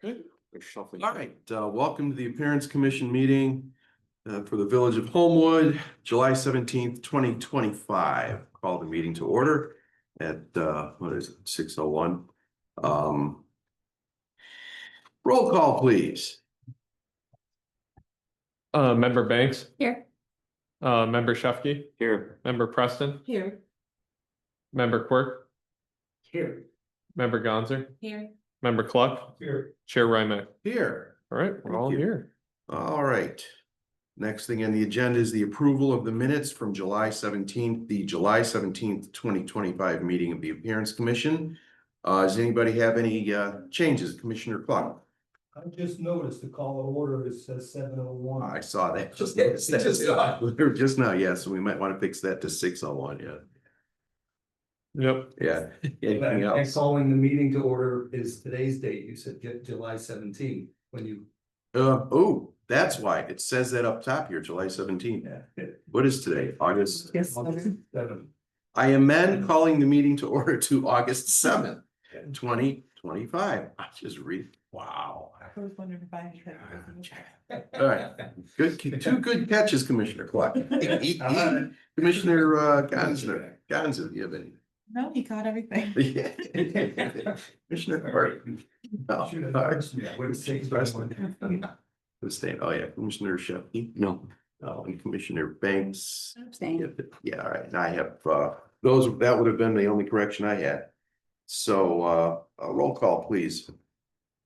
Good. They're shuffling. All right, welcome to the Appearance Commission meeting for the Village of Homewood, July 17th, 2025. Call the meeting to order at what is it, 6:01. Roll call, please. Member Banks, Here. member Shefke, Here. member Preston, Here. member Quirk, Here. member Gonzer, Here. member Cluck, Here. Chair Rymack. Here. All right, we're Thank all you. here. All right. Next thing on the agenda is the approval of the minutes from July 17th, the July 17th, 2025 meeting of the Appearance Commission. Does anybody have any changes, Commissioner Clark? I just noticed the call of order, it says 7:01. I saw that. Just now, yeah, so we might want to fix that to 6:01, yeah. Yep. Yeah. Anything And else? calling the meeting to order is today's date. You said July 17th when you. Oh, that's why it says that up top here, July 17th. What is today? August? Yes. 7. I amend calling the meeting to order to August 7th, 2025. I just read, wow. I was wondering if I had. All right, good, two good catches, Commissioner Clark. Commissioner Gonzer, do you have any? No, he caught everything. Commissioner Hart. Oh, Should have Hart. asked me, I would have said Preston. Abstain. Oh, yeah, Commissioner Shefke. No. And Commissioner Banks. Abstain. Yeah, all right, and I have, that would have been the only correction I had. So, a roll call, please.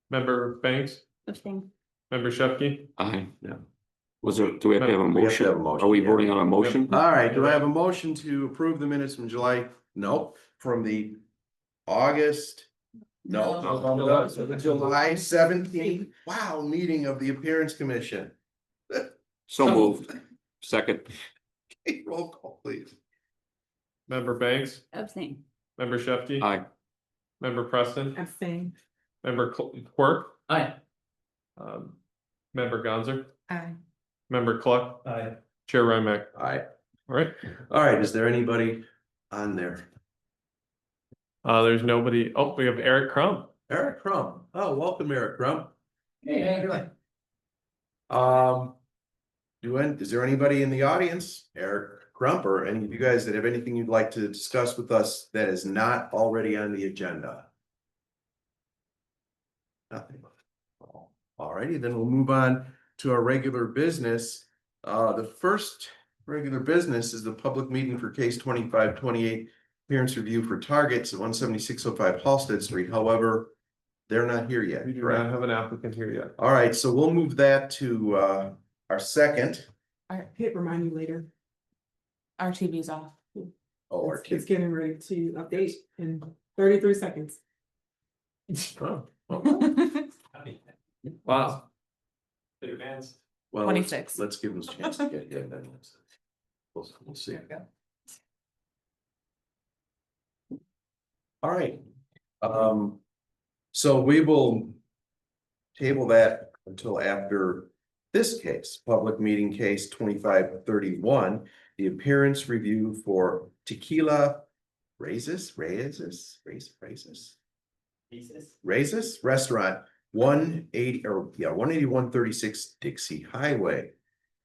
Member Banks, Abstain. member Shefke, Aye. Yeah. Was there, do we have to have a We have to motion? have a motion, Are we yeah. voting on a motion? All right, do I have a motion to approve the minutes from July? No, from the August? No, No. the July 17th, wow, meeting of the Appearance Commission. So moved. Second. Roll call, please. member Banks, Abstain. member Shefke. Aye. Member Preston, Abstain. member Quirk. Aye. Member Gonzer, Aye. member Cluck, Aye. Chair Rymack. Aye. All right, All right, is there anybody on there? there's nobody. Oh, we have Eric Crum. Eric Crum. Oh, welcome, Eric Crum. Hey, how you doing? Is there anybody in the audience, Eric Crump, or any of you guys that have anything you'd like to discuss with us that is not already on the agenda? Nothing. All righty, then we'll move on to our regular business. The first regular business is the public meeting for case 2528, appearance review for Targets at 17605 Halsted Street. However, they're not here yet. We do correct? not have an applicant here yet. All right, so we'll move that to our second. I hit remind you later. Our TV's off. Oh, It's getting ready to update in 33 seconds. Oh, Wow. Advanced. well, 26. Let's give them a chance to get here, then we'll see. All right. So we will table that until after this case, public meeting case 2531, the appearance review for Tequila Raises Restaurant, 18136 Dixie Highway.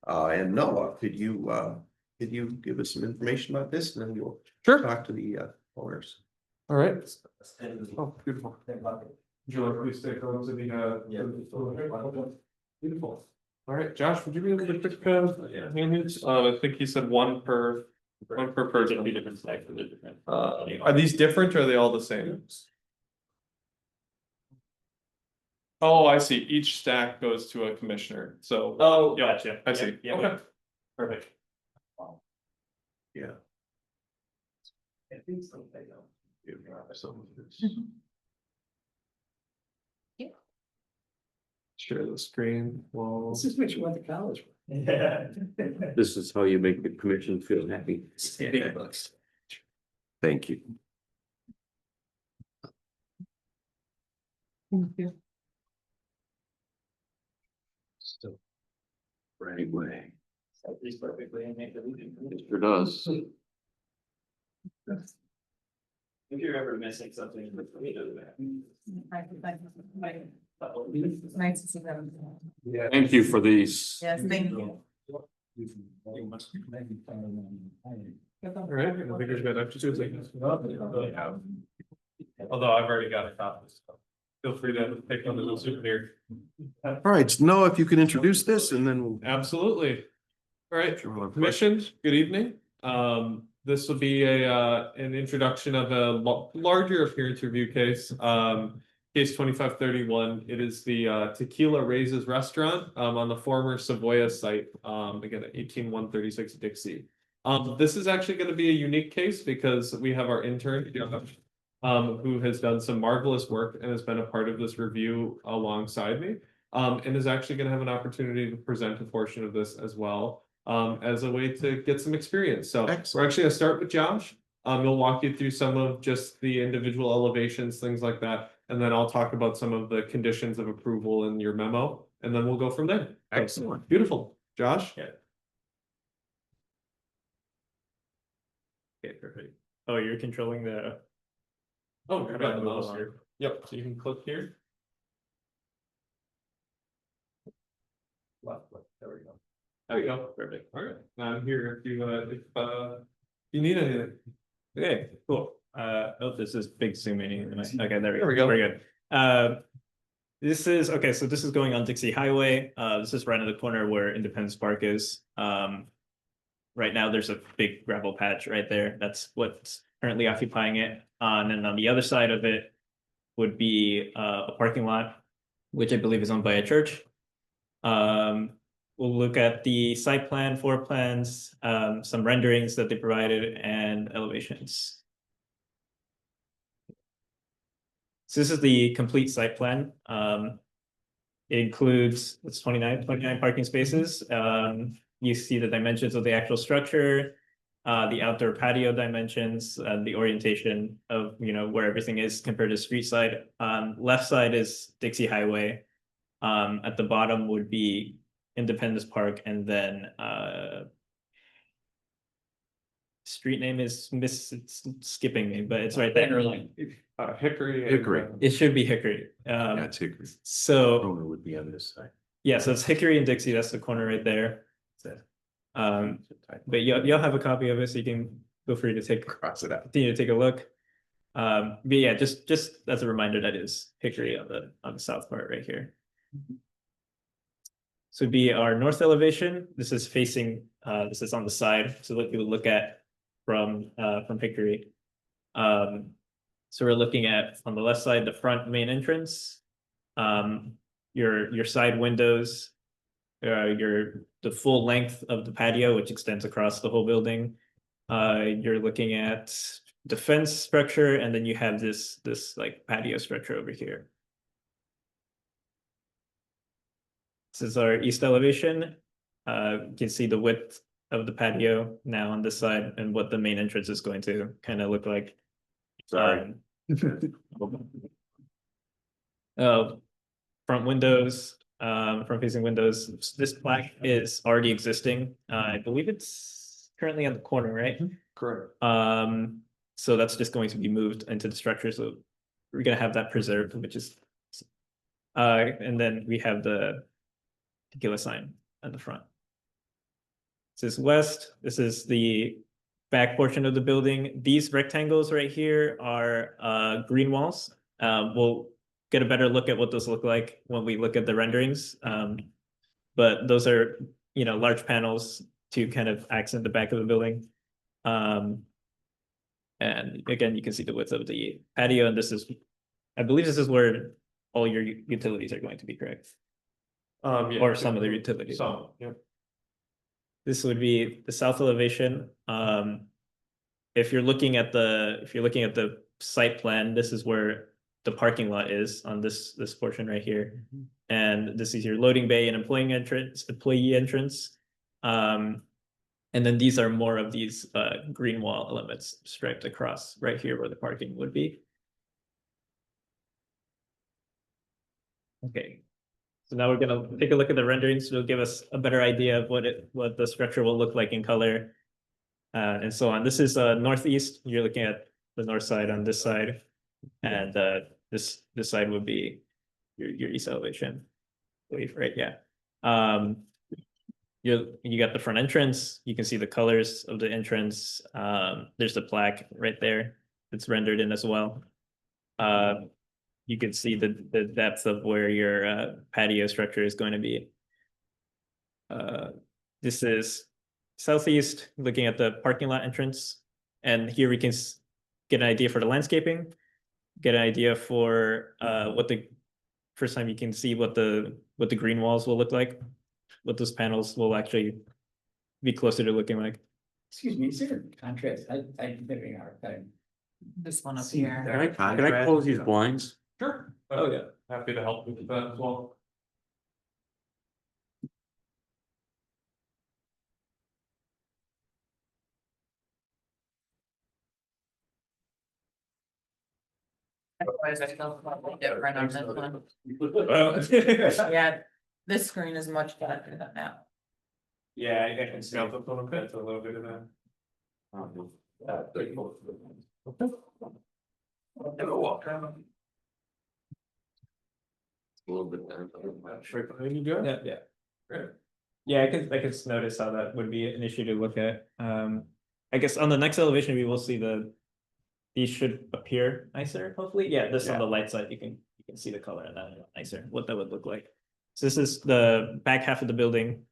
And Noah, could you give us some information about this, and then we'll Sure. talk to the owners. All right. Oh, beautiful. Would you like me to take those of the, Beautiful. All right, Josh, would you be able to quick, hand these? I think he said one per person. Are these different or are they all the same? Oh, I see. Each stack goes to a commissioner, so. Oh, Yeah, gotcha. I see. Yeah, Okay. perfect. Yeah. I think so, they know. Share the screen. Well, This is what you went to college for. Yeah. This is how you make the commission feel happy. Thank you. Thank you. Still. Right way. These perfectly and make the meeting. It sure does. If you're ever missing something, let me know that. It's nice to see them. Yeah. Thank you for these. Yes, thank you. All right, I think we're good. After Tuesday. Although I've already got a copy, so feel free to pick one of those souvenir. All right, so Noah, if you can introduce this and then we'll. Absolutely. All right, commission, good evening. This will be an introduction of a larger appearance review case. Case 2531. It is the Tequila Raises Restaurant on the former Savoya site, again at 18136 Dixie. This is actually going to be a unique case because we have our intern, Josh, who has done some marvelous work and has been a part of this review alongside me, and is actually going to have an opportunity to present a portion of this as well, as a way to get some experience. So Excellent. we're actually going to start with Josh. He'll walk you through some of just the individual elevations, things like that. And then I'll talk about some of the conditions of approval in your memo, and then we'll go from there. Excellent. Beautiful. Josh? Yeah. Okay, perfect. Oh, you're controlling the. Oh, I got the Move mouse along. here. Yep, so you can click here. There we go. There you go. Perfect. All right, now I'm here if you need anything. Okay, cool. Oh, this is big zoom in. Okay, There we go. Very good. This is, okay, so this is going on Dixie Highway. This is right in the corner where Independence Park is. Right now, there's a big gravel patch right there. That's what's currently occupying it. And then on the other side of it would be a parking lot, which I believe is owned by a church. We'll look at the site plan, floor plans, some renderings that they provided, and elevations. So this is the complete site plan. It includes, it's 29 parking spaces. You see the dimensions of the actual structure, the outdoor patio dimensions, the orientation of, where everything is compared to street side. Left side is Dixie Highway. At the bottom would be Independence Park, and then street name is it's skipping me, but it's right there. Hickory. and, Hickory. It should be Hickory. That's Hickory. So Owner would be on this side. yeah, so it's Hickory and Dixie. That's the corner right there. But you'll have a copy of it, so you can feel free to Cross it out. continue to take a look. But yeah, just as a reminder, that is Hickory on the south part right here. So it'd be our north elevation. This is facing, this is on the side. So what you would look at from Hickory. So we're looking at on the left side, the front main entrance, your side windows, the full length of the patio, which extends across the whole building. You're looking at the fence structure, and then you have this like patio structure over here. This is our east elevation. You can see the width of the patio now on this side and what the main entrance is going to kind of look like. Sorry. Front windows, front facing windows. This plaque is already existing. I believe it's currently on the corner, right? Correct. So that's just going to be moved into the structure. So we're gonna have that preserved, which is, and then we have the tequila sign at the front. This is west. This is the back portion of the building. These rectangles right here are green walls. We'll get a better look at what those look like when we look at the renderings. But those are, large panels to kind of accent the back of the building. And again, you can see the width of the patio, and I believe this is where all your utilities are going to be, correct? Yeah, Or some of the utilities. Some, yeah. This would be the south elevation. If you're looking at the site plan, this is where the parking lot is on this portion right here. And this is your loading bay and employee entrance. And then these are more of these green wall elements striped across right here where the parking would be. Okay. So now we're gonna take a look at the renderings. It'll give us a better idea of what the structure will look like in color, and so on. This is northeast. You're looking at the north side on this side. And this side would be your east elevation. I believe, right? Yeah. You got the front entrance, you can see the colors of the entrance. There's the plaque right there. It's rendered in as well. You can see the depth of where your patio structure is going to be. This is southeast, looking at the parking lot entrance. And here we can get an idea for the landscaping, get an idea for what the first time you can see what the green walls will look like, what those panels will actually be closer to looking like. Excuse me, is there a contrast? I'm having a hard time. This one up See here. Can I close these blinds? Sure. Oh, yeah. Happy to help with that as well. Otherwise, I feel slightly different on this one. Well, Yeah, this screen is much better than that. yeah, I can see. Yeah, that's one, okay, it's a little bit of that. A little bit. Right behind you, Joe? Yeah, yeah. Great. Yeah, I can notice how that would be an issue to look at. I guess on the next elevation, we will see these should appear nicer, hopefully. Yeah, this on the light side, you can see the color of that nicer, what that would look like. So this is the back half of the building.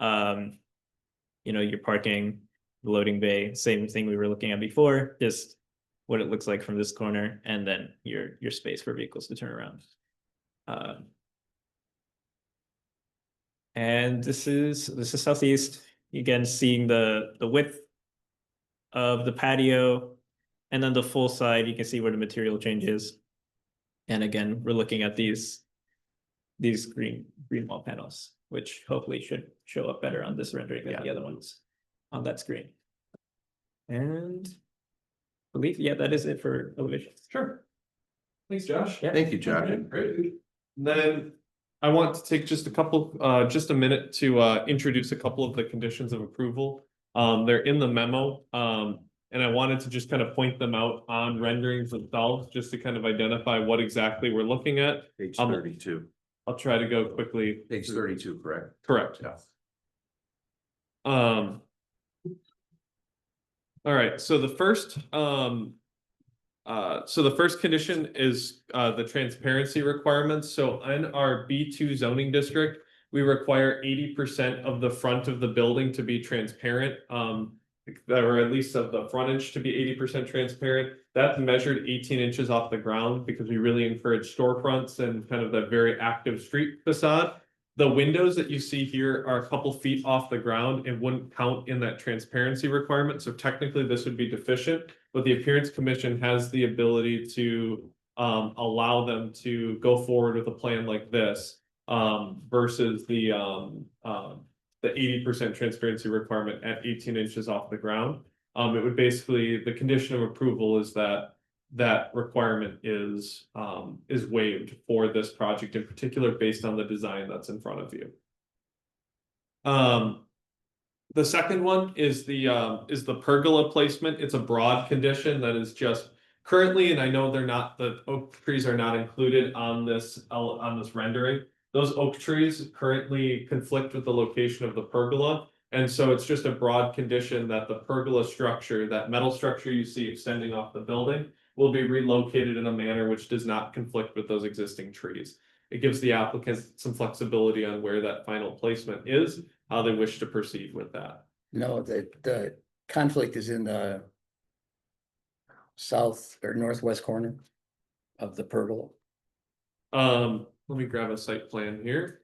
Your parking, the loading bay, same thing we were looking at before, just what it looks like from this corner, and then your space for vehicles to turn around. And this is southeast, again, seeing the width of the patio, and then the full side, you can see where the material changes. And again, we're looking at these green wall panels, which hopefully should show up better on this rendering than the other ones on that screen. And I believe, yeah, that is it for elevations. Sure. Thanks, Josh. Yeah. Thank you, Josh. Great. Then I want to take just a minute to introduce a couple of the conditions of approval. They're in the memo, and I wanted to just kind of point them out on renderings themselves, just to kind of identify what exactly we're looking at. Page Um, 32. I'll try to go quickly. Page 32, correct? Correct. Yeah. All right, so the first condition is the transparency requirements. So in our B2 zoning district, we require 80% of the front of the building to be transparent. Or at least of the frontage to be 80% transparent. That's measured 18 inches off the ground because we really encourage storefronts and kind of the very active street facade. The windows that you see here are a couple feet off the ground and wouldn't count in that transparency requirement. So technically this would be deficient, but the Appearance Commission has the ability to allow them to go forward with a plan like this versus the 80% transparency requirement at 18 inches off the ground. It would basically, the condition of approval is that requirement is waived for this project in particular based on the design that's in front of you. The second one is the pergola placement. It's a broad condition that is just currently, and I know the oak trees are not included on this rendering. Those oak trees currently conflict with the location of the pergola. And so it's just a broad condition that the pergola structure, that metal structure you see extending off the building, will be relocated in a manner which does not conflict with those existing trees. It gives the applicant some flexibility on where that final placement is, how they wish to proceed with that. No, the conflict is in the south or northwest corner of the pergola. Let me grab a site plan here.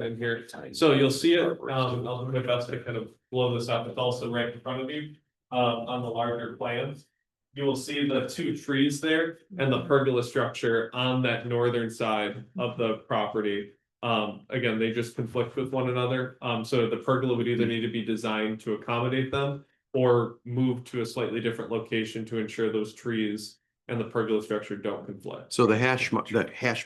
In here, so you'll see it, I'll do my best to kind of blow this up, it's also right in front of you, on the larger plans. You will see the two trees there and the pergola structure on that northern side of the property. Again, they just conflict with one another, so the pergola would either need to be designed to accommodate them or move to a slightly different location to ensure those trees and the pergola structure don't conflict. So the hash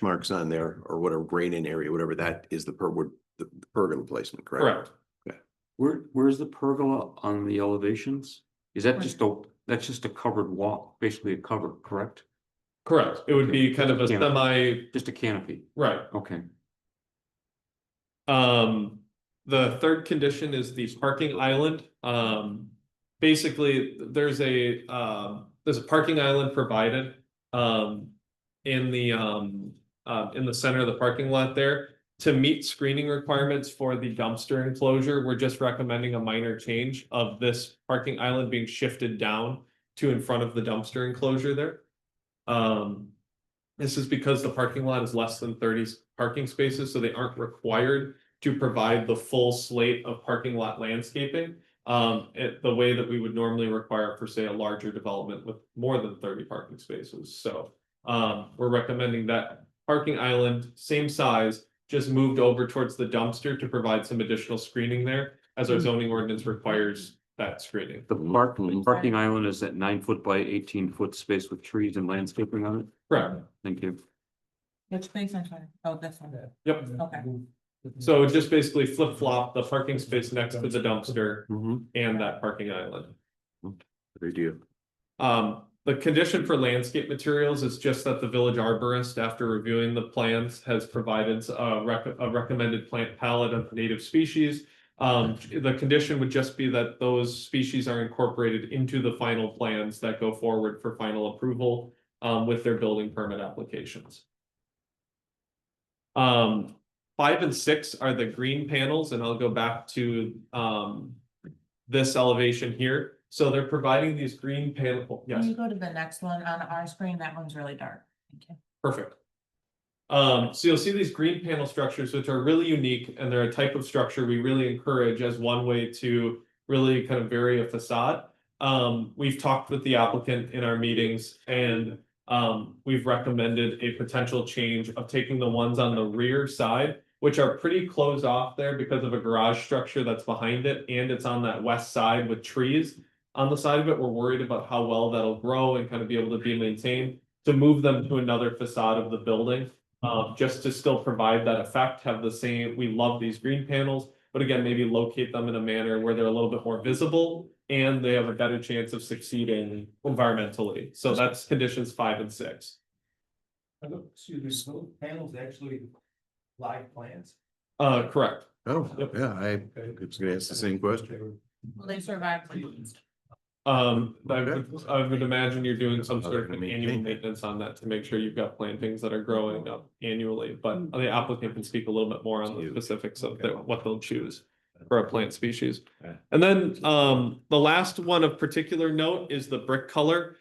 marks on there, or whatever grain in area, whatever that is, the pergola placement, correct? Correct. Where's the pergola on the elevations? Is that just That's just a covered walk, basically a cover, correct? Correct. It would be kind of a Yeah. semi, Just a canopy, right. okay. The third condition is the parking island. Basically, there's a parking island provided, in the center of the parking lot there. To meet screening requirements for the dumpster enclosure, we're just recommending a minor change of this parking island being shifted down to in front of the dumpster enclosure there. This is because the parking lot is less than 30 parking spaces, so they aren't required to provide the full slate of parking lot landscaping. The way that we would normally require for, say, a larger development with more than 30 parking spaces. So we're recommending that parking island, same size, just moved over towards the dumpster to provide some additional screening there, as our zoning ordinance requires that screening. The parking island is that 9 foot by 18 foot space with trees and landscaping on it? Correct. Thank you. Which space, I'm sorry, oh, this one, Yep. okay. So just basically flip flop the parking space next to the dumpster and that parking island. Good idea. The condition for landscape materials is just that the village arborist, after reviewing the plans, has provided a recommended plant palette of native species. The condition would just be that those species are incorporated into the final plans that go forward for final approval with their building permit applications. 5 and 6 are the green panels, and I'll go back to this elevation here. So they're providing these green panel, Can yes, you go to the next one on our screen? That one's really dark. Thank you. perfect. So you'll see these green panel structures, which are really unique, and they're a type of structure we really encourage as one way to really kind of vary a facade. We've talked with the applicant in our meetings, and we've recommended a potential change of taking the ones on the rear side, which are pretty closed off there because of a garage structure that's behind it, and it's on that west side with trees on the side of it. We're worried about how well that'll grow and kind of be able to be maintained, to move them to another facade of the building. Just to still provide that effect, have the same, we love these green panels, but again, maybe locate them in a manner where they're a little bit more visible and they have a better chance of succeeding environmentally. So that's conditions 5 and 6. Excuse me, those panels actually live plants? Correct. Oh, Yep. yeah, I was gonna ask the same question. Will they survive? I would imagine you're doing some How sort of they're gonna annual maintain it. maintenance on that to make sure you've got plantings that are growing up annually, but the applicant can speak a little bit more on the specifics of what they'll choose for a plant species. And then the last one of particular note is the brick color.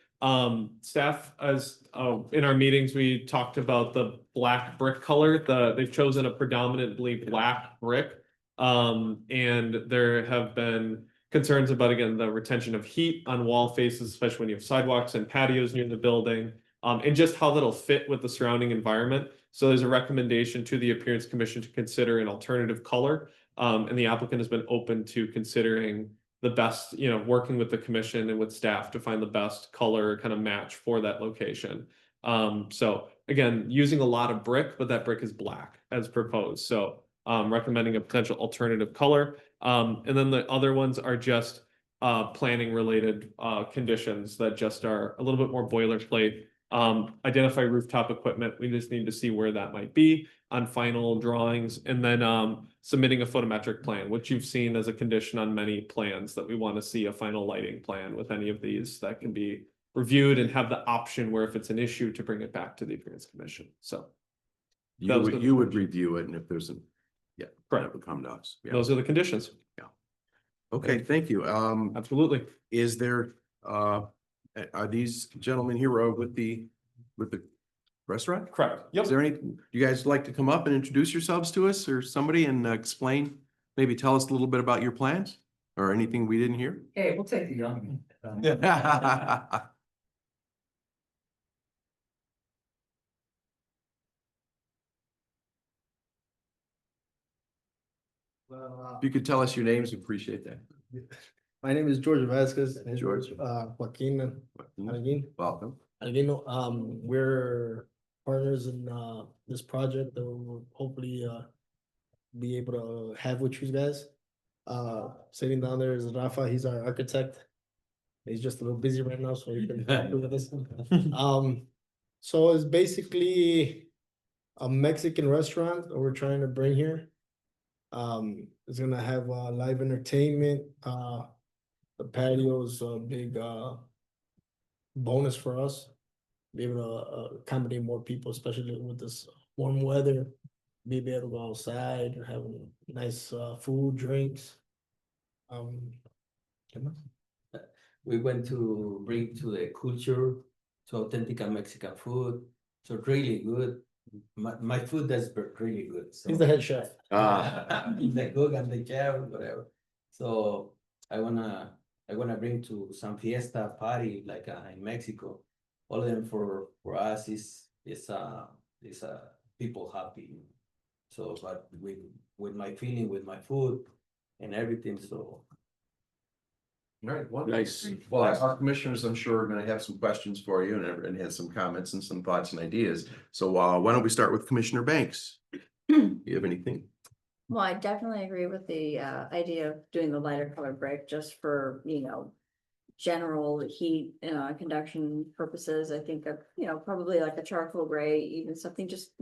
Staff, as in our meetings, we talked about the black brick color. They've chosen a predominantly black brick. And there have been concerns about, again, the retention of heat on wall faces, especially when you have sidewalks and patios near the building, and just how that'll fit with the surrounding environment. So there's a recommendation to the Appearance Commission to consider an alternative color. And the applicant has been open to considering the best, working with the commission and with staff to find the best color kind of match for that location. So again, using a lot of brick, but that brick is black as proposed. So recommending a potential alternative color. And then the other ones are just planning related conditions that just are a little bit more boilerplate. Identify rooftop equipment. We just need to see where that might be on final drawings, and then submitting a photometric plan, which you've seen as a condition on many plans, that we want to see a final lighting plan with any of these that can be reviewed and have the option where if it's an issue to bring it back to the Appearance Commission. So You would review it, and if there's an, Correct. that would come to us. Yeah. those are the conditions. Okay, thank you. Absolutely. Is there, are these gentlemen here with the restaurant? Correct. Yep. Is there any, you guys like to come up and introduce yourselves to us or somebody and explain, maybe tell us a little bit about your plans or anything we didn't hear? Hey, we'll take the young. If you could tell us your names, we'd appreciate that. My name is George Vasquez. And George. Joaquin Alguin. Welcome. Alguino, we're partners in this project that we'll hopefully be able to have with you guys. Sitting down there is Rafa, he's our architect. He's just a little busy right now, so he can do with this. So it's basically a Mexican restaurant that we're trying to bring here. It's gonna have live entertainment. The patio's a big bonus for us. Be able to accommodate more people, especially with this warm weather. Be able to go outside and have nice food, drinks. ¿Qué más? We went to bring to the culture, to authentic Mexican food, so really good. My food is really good. So. He's the head chef. I'm the cook and the chef, whatever. So I wanna bring to some fiesta party like in Mexico. All of them for us is people happy. So, but with my feeling, with my food and everything, so. All right, well, Nice. Well, our commissioners, I'm sure, are gonna have some questions for you and have some comments and some thoughts and ideas. So why don't we start with Commissioner Banks? You have anything? Well, I definitely agree with the idea of doing the lighter colored brick just for, general heat conduction purposes. I think of, probably like a charcoal gray, even something just,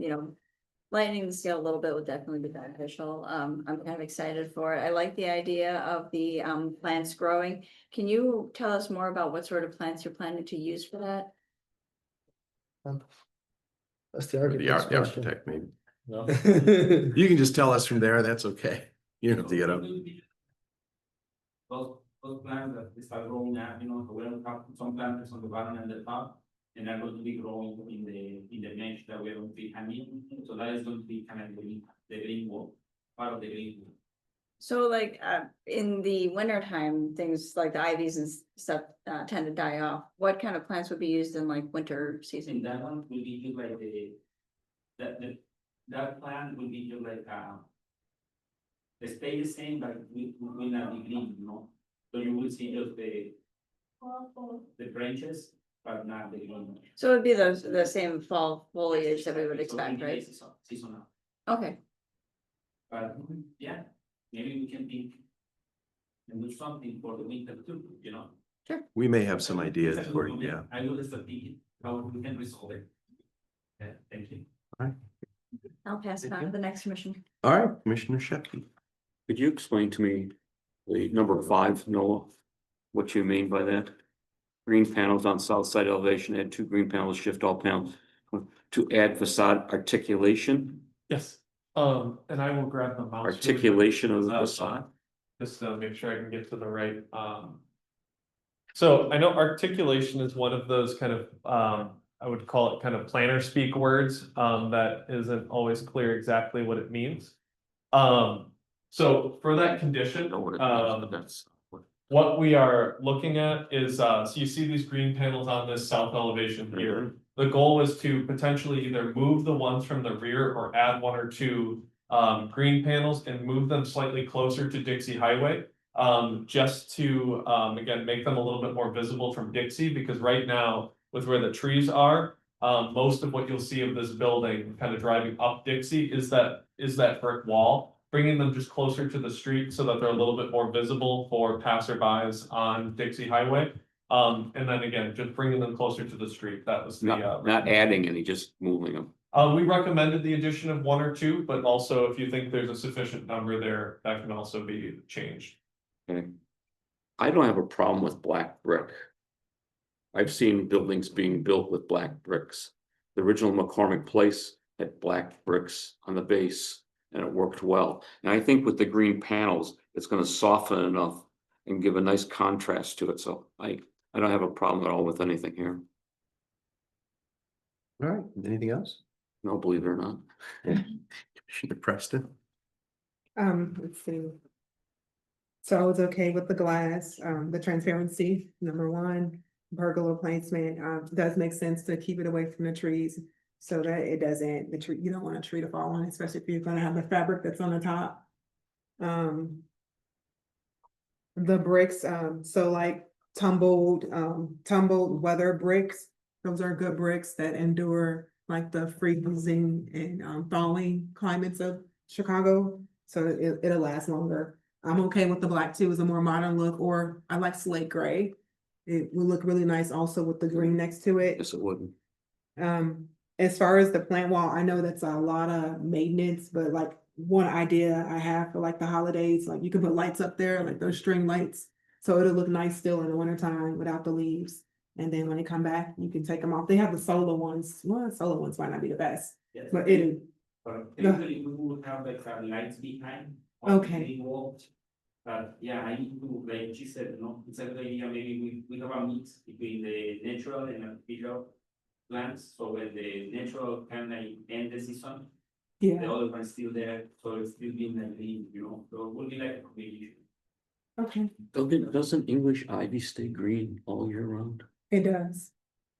lightening the scale a little bit would definitely be beneficial. I'm kind of excited for it. I like the idea of the plants growing. Can you tell us more about what sort of plants you're planning to use for that? That's the Or the architect's question. architect, maybe. No. You can just tell us from there, that's okay. You don't have to get up. Those plants that start growing now, so we don't have some plants on the bottom and the top. And they're going to be growing in the mesh that we're going to be hanging. So that is going to be kind of the green wall, part of the green wall. So like in the winter time, things like the ivies and stuff tend to die off. What kind of plants would be used in like winter And season? that one will be just like that plant will be just like they stay the same, but will not be green, So you will see just the branches, but not the green. So it would be the same fall foliage that we would expect, right? Seasonal. Okay, But yeah, maybe we can think and do something for the winter too, We may have some ideas for you, yeah. I will start thinking how we can resolve it. Yeah, thank you. I'll pass it on to the next commission. All right, Commissioner Shepke. Could you explain to me the number 5, Noah? What you mean by that? Green panels on south side elevation, add 2 green panels, shift all panels to add facade articulation, Yes, and I will grab the mouse. really quick. articulation of the facade. Just to make sure I can get to the right, so I know articulation is one of those kind of, I would call it kind of planner speak words, that isn't always clear exactly what it means. So for that condition, Know what it means, but that's what we are looking at is, so you see these green panels on this south elevation here. The goal is to potentially either move the ones from the rear or add 1 or 2 green panels and move them slightly closer to Dixie Highway. Just to, again, make them a little bit more visible from Dixie, because right now, with where the trees are, most of what you'll see of this building kind of driving up Dixie is that brick wall. Bringing them just closer to the street so that they're a little bit more visible for passerbys on Dixie Highway. And then again, just bringing them closer to the street. That was the, not adding any, just moving them. we recommended the addition of 1 or 2, but also if you think there's a sufficient number there, that can also be changed. Okay. I don't have a problem with black brick. I've seen buildings being built with black bricks. The original McCormick Place had black bricks on the base and it worked well. And I think with the green panels, it's going to soften enough and give a nice contrast to it. So I don't have a problem at all with anything here. All right, anything else? No, believe it or not. Commissioner Preston? Let's see. So I was okay with the glass, the transparency, number 1, pergola placement, does make sense to keep it away from the trees. So that it doesn't, you don't want a tree to fall on, especially if you're gonna have the fabric that's on the top. The bricks, so like tumbled weather bricks, those are good bricks that endure like the freezing and thawing climates of Chicago. So it'll last longer. I'm okay with the black too, it's a more modern look, or I like slate gray. It will look really nice also with the green next to it. Yes, it would. As far as the plant wall, I know that's a lot of maintenance, but like one idea I have for like the holidays, like you can put lights up there, like those string lights. So it'll look nice still in the wintertime without the leaves. And then when they come back, you can take them off. They have the solar ones. Well, the solar ones might not be the best, Yes. but it, But Yeah. typically we would have like lights behind. Okay. Yeah, I need to, like she said, it's a good idea, maybe we have a mix between the natural and artificial plants, so when the natural kind of end the season, the yeah, other one's still there, so it's still being like green, so it will be like a combination. okay, Doesn't English ivy stay green all year round? it does.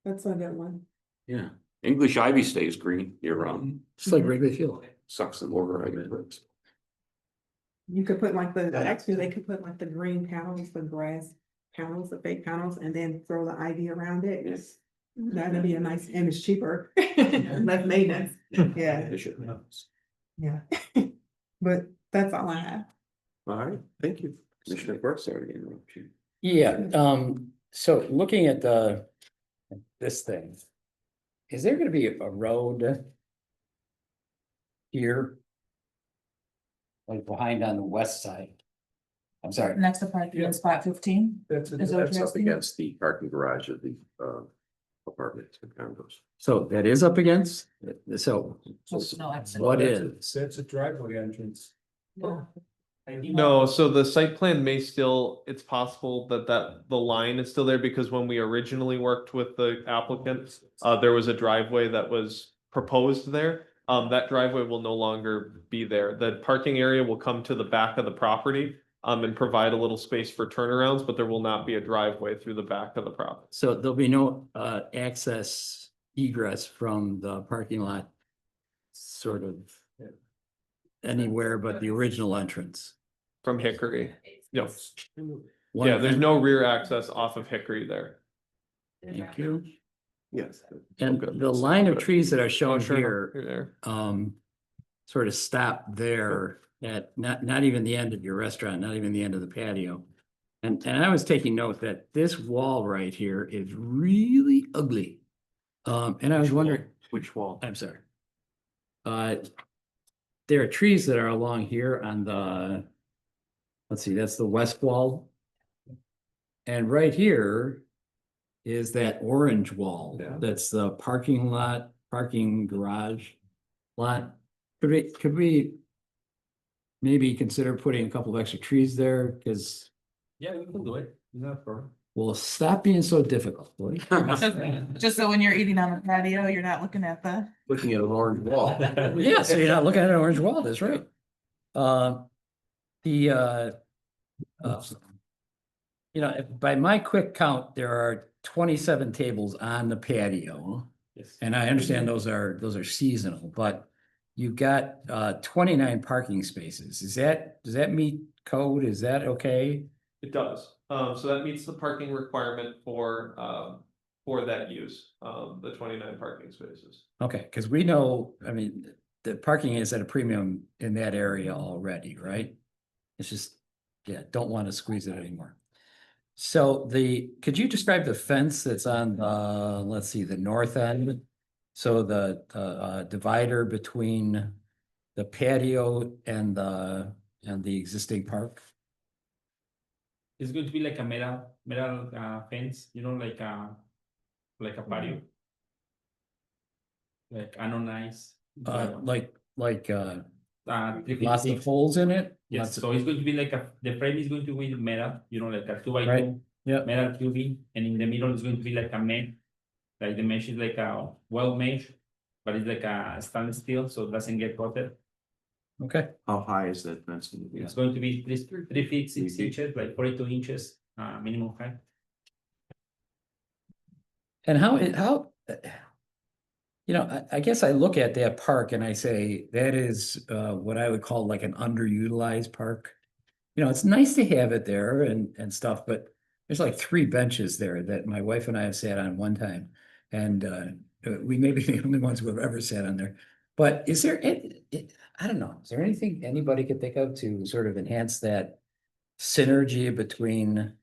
That's a good one. Yeah, English ivy stays green year round, Just like Wrigley Field. sucks them over, I guess. You could put like actually they could put like the green panels, the grass panels, the fake panels, and then throw the ivy around it. That'd be a nice, and it's cheaper, less maintenance, yeah, They should have. yeah. But that's all I have. All right, thank you. Commissioner Burke, sorry to interrupt you. Yeah, so looking at this thing. Is there gonna be a road? Here? Like behind on the west side? I'm sorry, Next to parking in spot 15. That's, Is that what that's you're up asking? against the parking garage of the, apartments and condos. so that is up against, so There's no exit. what is? It's a driveway entrance. No, so the site plan may still, it's possible that the line is still there because when we originally worked with the applicant, there was a driveway that was proposed there. That driveway will no longer be there. The parking area will come to the back of the property and provide a little space for turnarounds, but there will not be a driveway through the back of the property. So there'll be no access egress from the parking lot. Sort of. Anywhere but the original entrance. From Hickory. Yep. One Yeah, there's thing- no rear access off of Hickory there. Thank you. Yes. And the line of trees that are shown Sure, here, you're there. sort of stop there at not even the end of your restaurant, not even the end of the patio. And I was taking note that this wall right here is really ugly. And I was wondering, Which wall? I'm sorry. There are trees that are along here on the, let's see, that's the west wall. And right here is that orange wall. Yeah. That's the parking lot, parking garage lot. Could we maybe consider putting a couple of extra trees there? Because Yeah, we can do it, no problem. we'll stop being so difficult. will we? Just so when you're eating on the patio, you're not looking at the. Looking at an orange wall. Yeah, so you're not looking at an orange wall, that's right. You know, by my quick count, there are 27 tables on the patio. Yes. And I understand those are seasonal, but you've got 29 parking spaces. Does that meet code? Is that okay? It does. So that meets the parking requirement for that use, the 29 parking spaces. Okay, because we know, I mean, the parking is at a premium in that area already, right? It's just, yeah, don't want to squeeze it anymore. So could you describe the fence that's on let's see, the north end? So the divider between the patio and the existing park? It's going to be like a metal fence, like a patio. Like anonized. Lots of holes in it? Yes, Lots of- so it's going to be like the frame is going to be metal, like a 2x2. Right, yeah. Metal tubing, and in the middle is going to be like a mesh. Like the mesh is like a well mesh, but it's like a stainless steel, so it doesn't get rotted. Okay, How high is that fence gonna be? It's going to be 3 feet 6 inches, like 42 inches, minimum height. and how, you know, I guess I look at that park and I say, that is what I would call like an underutilized park. You know, it's nice to have it there and stuff, but there's like 3 benches there that my wife and I have sat on one time. And we may be the only ones who have ever sat on there. But is there, I don't know, is there anything anybody could think of to sort of enhance that synergy between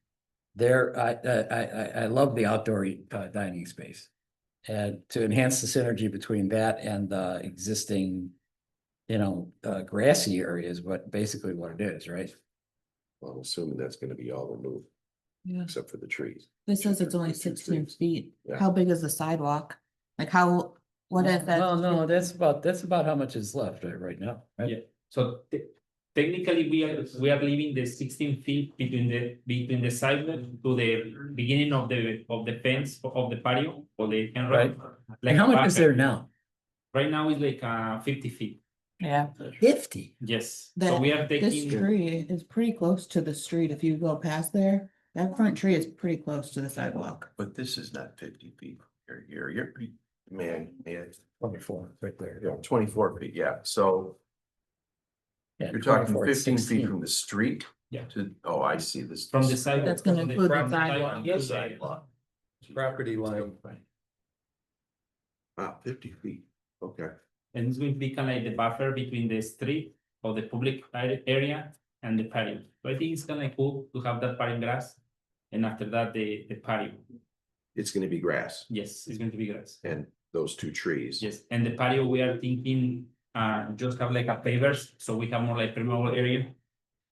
there, I love the outdoor dining space. And to enhance the synergy between that and the existing, grassy area is basically what it is, right? Well, I'm assuming that's gonna be all removed, Yeah. except for the trees. This says it's only Two 16 trees. feet. Yeah. How big is the sidewalk? Like how, what if that? Well, no, that's about how much is left right now, right? Yeah. So technically, we are leaving the 16 feet between the sidewalk to the beginning of the fence of the patio, or they can Right. run. And how much is there now? Right now it's like 50 feet. Yeah, 50. Yes. So that, we are this taking. tree is pretty close to the street. If you go past there, that front tree is pretty close to the sidewalk. But this is not 50 feet. You're, man, 24, right there. 24 feet, yeah, so Yeah, you're talking 24, it's 15 feet 16. from the street? Yeah. To, oh, I see this. From the sidewalk. That's gonna include the from sidewalk. to the- Sidewalk. Property line. Wow, 50 feet, okay. And it's going to be kind of like the buffer between the street or the public area and the patio. So I think it's kind of cool to have that parking grass. And after that, the patio. It's gonna be grass Yes, it's going to be grass. and those two trees. Yes, and the patio, we are thinking, just have like a pavers, so we have more like permeable area.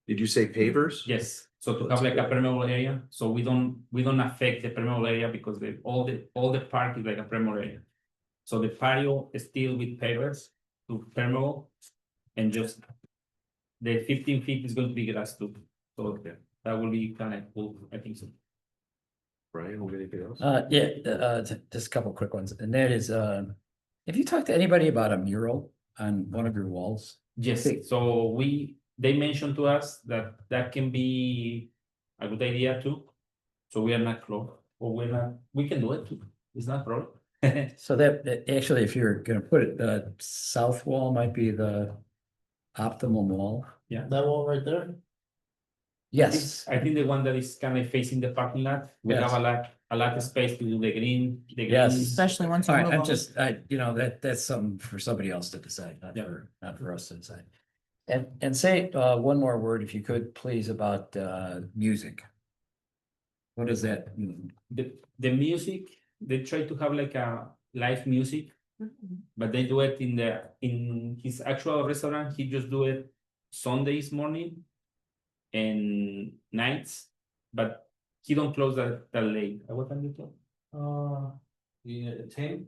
Did you say pavers? Yes, so to have like a permeable area, so we don't affect the permeable area because all the park is like a permeable area. So the patio is still with pavers to permeable, and just the 15 feet is going to be grass too. So that will be kind of cool, I think so. Brian, anything else? Just a couple quick ones, and that is, have you talked to anybody about a mural on one of your walls? Yes, so they mentioned to us that can be a good idea too. So we are not close, or we can do it too. It's not a problem. So that actually, if you're gonna put it, the south wall might be the optimum wall. That wall right there? Yes, I think the one that is kind of facing the parking lot, we Yes. have a lot of space to do the green. Yes. Especially once you all right, move I'm on. just, that's something for somebody else to decide, not for us to decide. And say, one more word, if you could, please, about, music. What does that mean? The music, they try to have like a live music, but they do it in his actual restaurant. He just do it Sundays morning and nights, but he don't close that late. What time do you close? Yeah, 10,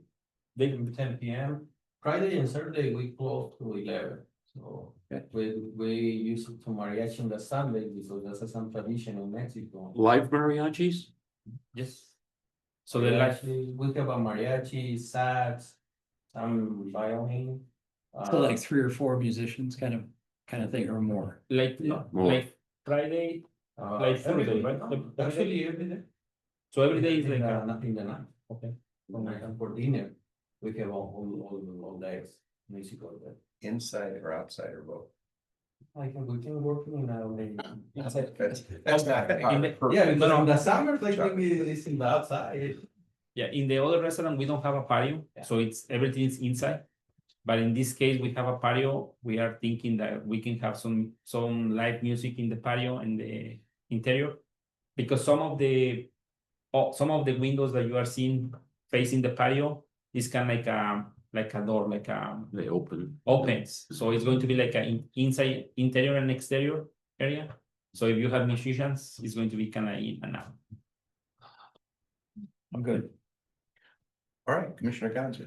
They 10 PM. Friday and Saturday we close to 11. So we use it to mariachi on the Sunday because that's some tradition in Mexico. Live mariachis? Yes. So the live. We have a mariachi, sax, some violin. So like 3 or 4 musicians kind of thing, or more? Like no, More. like Friday, like every Friday, day, right? Actually, every day. So every day is like Nothing the night. okay. And for dinner, we have all days musical. Inside or outside or both? We can work in a way. That's not. Yeah, because on the summer, like maybe it's in the outside. Yeah, in the other restaurant, we don't have a patio, so it's everything is inside. But in this case, we have a patio. We are thinking that we can have some live music in the patio and the interior, because some of the windows that you are seeing facing the patio is kind of like a door, They open. opens. So it's going to be like an inside, interior and exterior area. So if you have musicians, it's going to be kind of in and out. I'm good. All right, Commissioner Gonzo.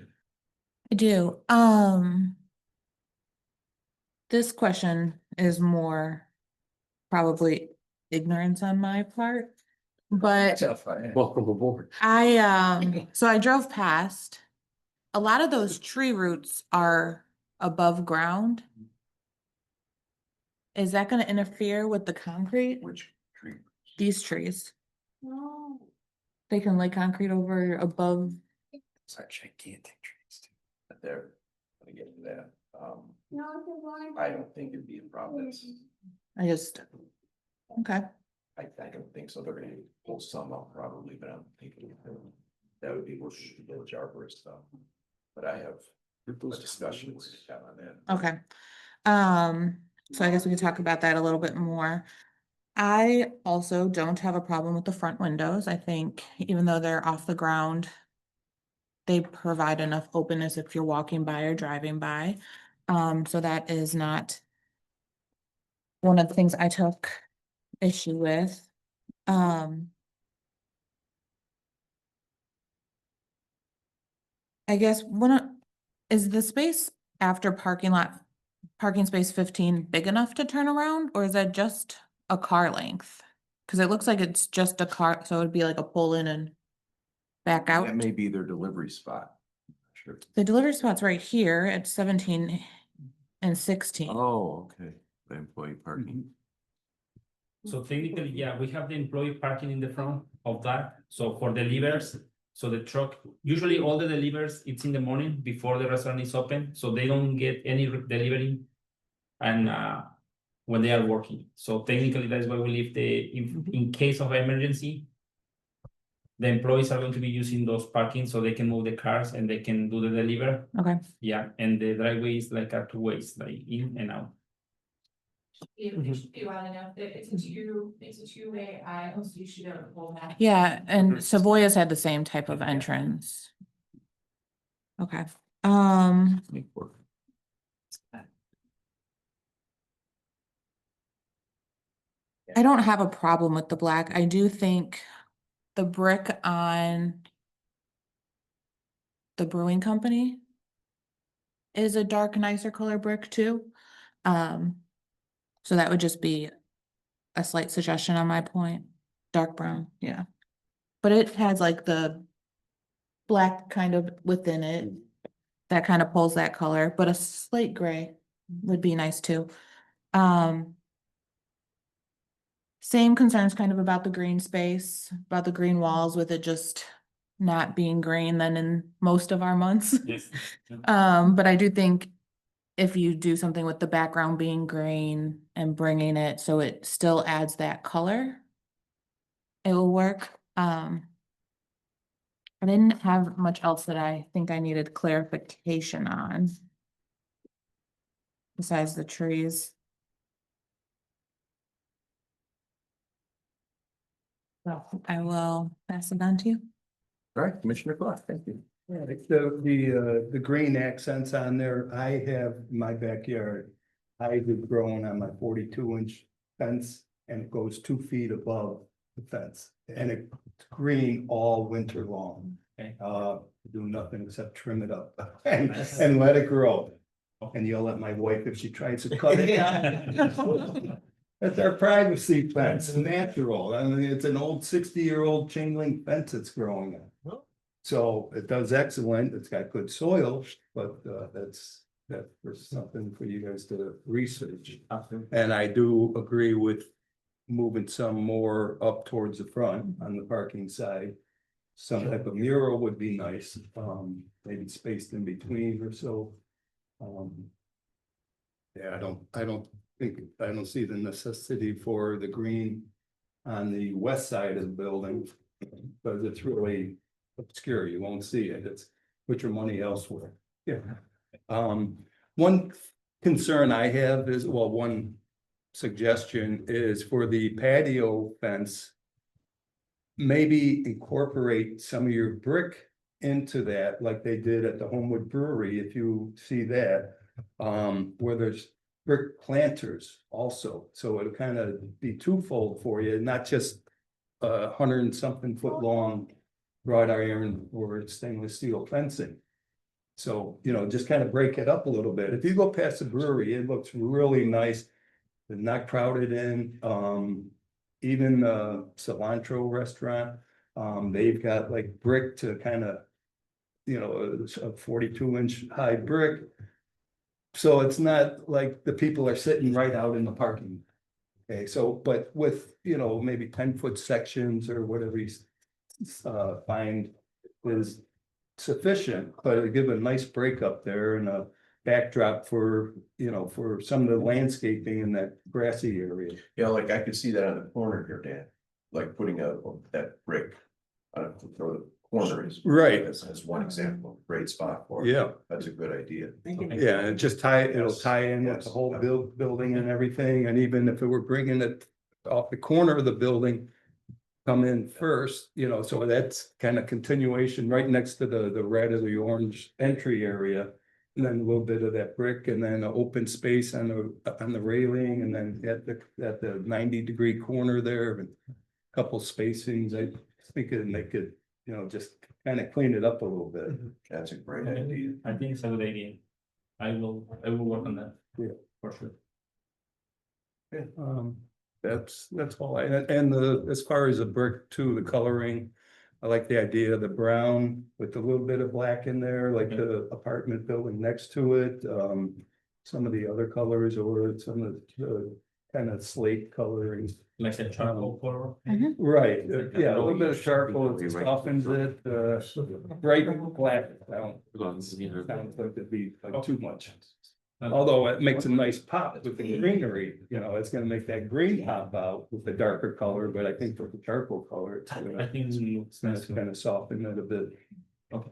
I do. This question is more probably ignorance on my part, but Welcome aboard. so I drove past. A lot of those tree roots are above ground. Is that gonna interfere with the concrete? Which tree? These trees? They can lay concrete over above. Such gigantic trees. There, let me get to that. I don't think it'd be a problem. Okay. I don't think so. They're gonna pull some up probably, but I'm thinking that would be village arborist stuff. But I have a discussion with Scott on that. Okay. So I guess we can talk about that a little bit more. I also don't have a problem with the front windows. I think even though they're off the ground, they provide enough openness if you're walking by or driving by. So that is not one of the things I took issue with. I guess is the space after parking space 15 big enough to turn around, or is that just a car length? Cause it looks like it's just a car, so it'd be like a pull in and back out. That may be their delivery spot. Sure. The delivery spot's right here at 17 and 16. Oh, okay, the employee parking. So technically, yeah, we have the employee parking in the front of that, so for delivers, so the truck, usually all the delivers, it's in the morning before the restaurant is open, so they don't get any delivery. And when they are working, so technically that's why we leave in case of emergency. The employees are going to be using those parking so they can move the cars and they can do the deliver. Okay. Yeah, and the driveway is like a two ways, like in and out. If you wanna know, it's a two-way aisle, so you should be able to pull that. Yeah, and Savoya's had the same type of entrance. Okay, I don't have a problem with the black. I do think the brick on the brewing company is a dark, nicer color brick too. So that would just be a slight suggestion on my point. Dark brown, yeah. But it has like the black kind of within it. That kind of pulls that color, but a slate gray would be nice too. Same concerns kind of about the green space, about the green walls with it just not being green than in most of our months. Yes. But I do think if you do something with the background being green and bringing it so it still adds that color, it will work. I didn't have much else that I think I needed clarification on. Besides the trees. So I will pass it on to you. All right, Commissioner Clark, thank you. Yeah, the green accents on there, I have my backyard. I have grown on my 42-inch fence and it goes 2 feet above the fence and it's green all winter long. Okay. Do nothing except trim it up and let it grow. And yell at my wife if she tries to cut it. That's our privacy fence, natural. I mean, it's an old 60-year-old chain link fence that's growing in. So it does excellent. It's got good soil, but that's for something for you guys to research. And I do agree with moving some more up towards the front on the parking side. Some type of mural would be nice, maybe spaced in between or so. Yeah, I don't see the necessity for the green on the west side of the building. Because it's really obscure, you won't see it, it's put your money elsewhere. Yeah. One concern I have is, well, one suggestion is for the patio fence. Maybe incorporate some of your brick into that, like they did at the Homewood Brewery, if you see that. Where there's brick planters also, so it'll kind of be twofold for you, not just 100 and something foot long wrought iron or stainless steel fencing. So, you know, just kind of break it up a little bit. If you go past the brewery, it looks really nice. They're not crowded in. Even Cilantro restaurant, they've got like brick to kind of, you know, a 42-inch high brick. So it's not like the people are sitting right out in the parking. Okay, so, but with, you know, maybe 10-foot sections or whatever you find is sufficient, but it'll give a nice break up there and a backdrop for, you know, for some of the landscaping in that grassy area. Yeah, like I could see that on the corner here, Dan, like putting that brick on the corner is. Right. As one example, great spot for it. Yeah. That's a good idea. Yeah, and just it'll tie in with the whole building and everything, and even if it were bringing it off the corner of the building. Come in first, you know, so that's kind of continuation right next to the red or the orange entry area. And then a little bit of that brick and then an open space on the railing and then at the 90-degree corner there. And a couple spacings, I think they could, you know, just kind of clean it up a little bit. That's a great idea. I think it's a good idea. I will work on that. Yeah. For sure. That's all and as far as the brick too, the coloring. I like the idea of the brown with a little bit of black in there, like the apartment building next to it. Some of the other colors or some of the kind of slate coloring. Like a charcoal color. Right, yeah, a little bit of charcoal, it softens it, bright black, sounds like it'd be like too much. Although it makes a nice pop with the greenery, you know, it's gonna make that green pop out with the darker color, but I think with the charcoal color, it's I gonna, think it's gonna kind of soften it a bit. Okay.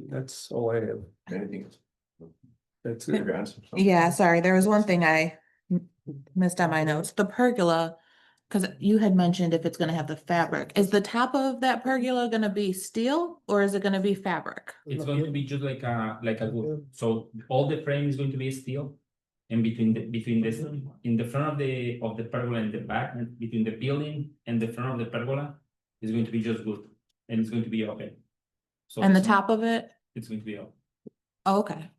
That's all I have, Anything else? that's it. Yeah, sorry, there was one thing I missed on my notes, the pergola. Cause you had mentioned if it's gonna have the fabric, is the top of that pergola gonna be steel or is it gonna be fabric? it's going to be just like a wood. So all the frame is going to be steel. And between this, in the front of the pergola and the back, and between the building and the front of the pergola is going to be just wood, and it's going to be okay. So And the it's not- top of it? It's going to be okay. Oh, okay.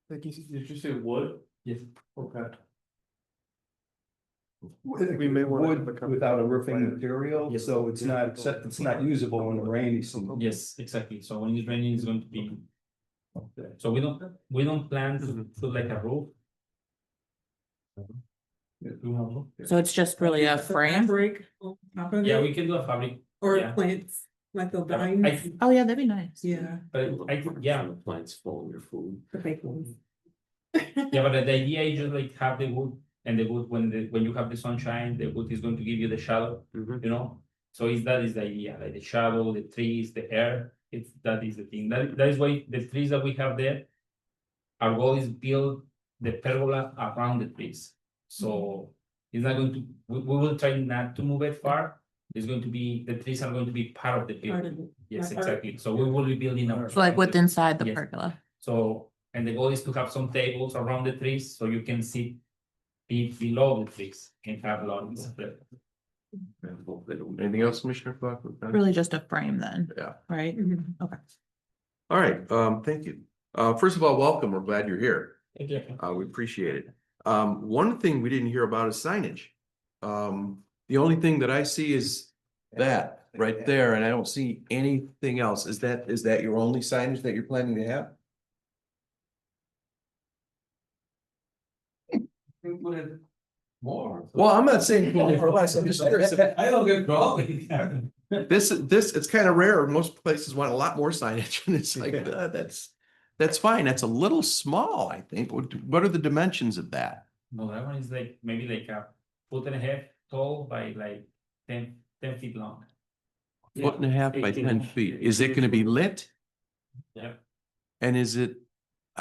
Did you say wood? Yes. Okay. We may wood without a roofing material, Yes. so it's not usable in the rainy season. Yes, exactly. So when it's raining, it's going to be. So we don't plan to put like a roof. So it's just really a frame? Fabric top of Yeah, it, we can do a fabric, or yeah. plants, like the I, vines, Oh, yeah, that'd be nice. yeah, yeah, Plants full of your food. the fake ones. yeah, but the idea is just like have the wood and the wood when you have the sunshine, the wood is going to give you the shadow, you know? So that is the idea, like the shadow, the trees, the air, that is the thing. That is why the trees that we have there, our goal is build the pergola around the trees. So it's not going to, we will try not to move it far. It's going to be, the trees are going to be part of the Part of building. it. Yes, Like part- exactly. So we will be building up. So like with inside the Yes. pergola. So, and the goal is to have some tables around the trees so you can see below the trees and have lunch. Anything else, Commissioner Clark? Really just a frame then, Yeah. right? Mhm. Okay. All right, thank you. First of all, welcome. We're glad you're here. Thank you. We appreciate it. One thing we didn't hear about is signage. The only thing that I see is that right there, and I don't see anything else. Is that your only signage that you're planning to have? More. Well, I'm not saying more or less. I'm just curious. I don't get wrong. This, it's kind of rare. Most places want a lot more signage and it's like, that's fine. That's a little small, I think. What are the dimensions of that? No, that one is like maybe like a 1.5 tall by like 10 feet long. 1.5 by 10 feet. Is it gonna be lit? Yeah. And is it,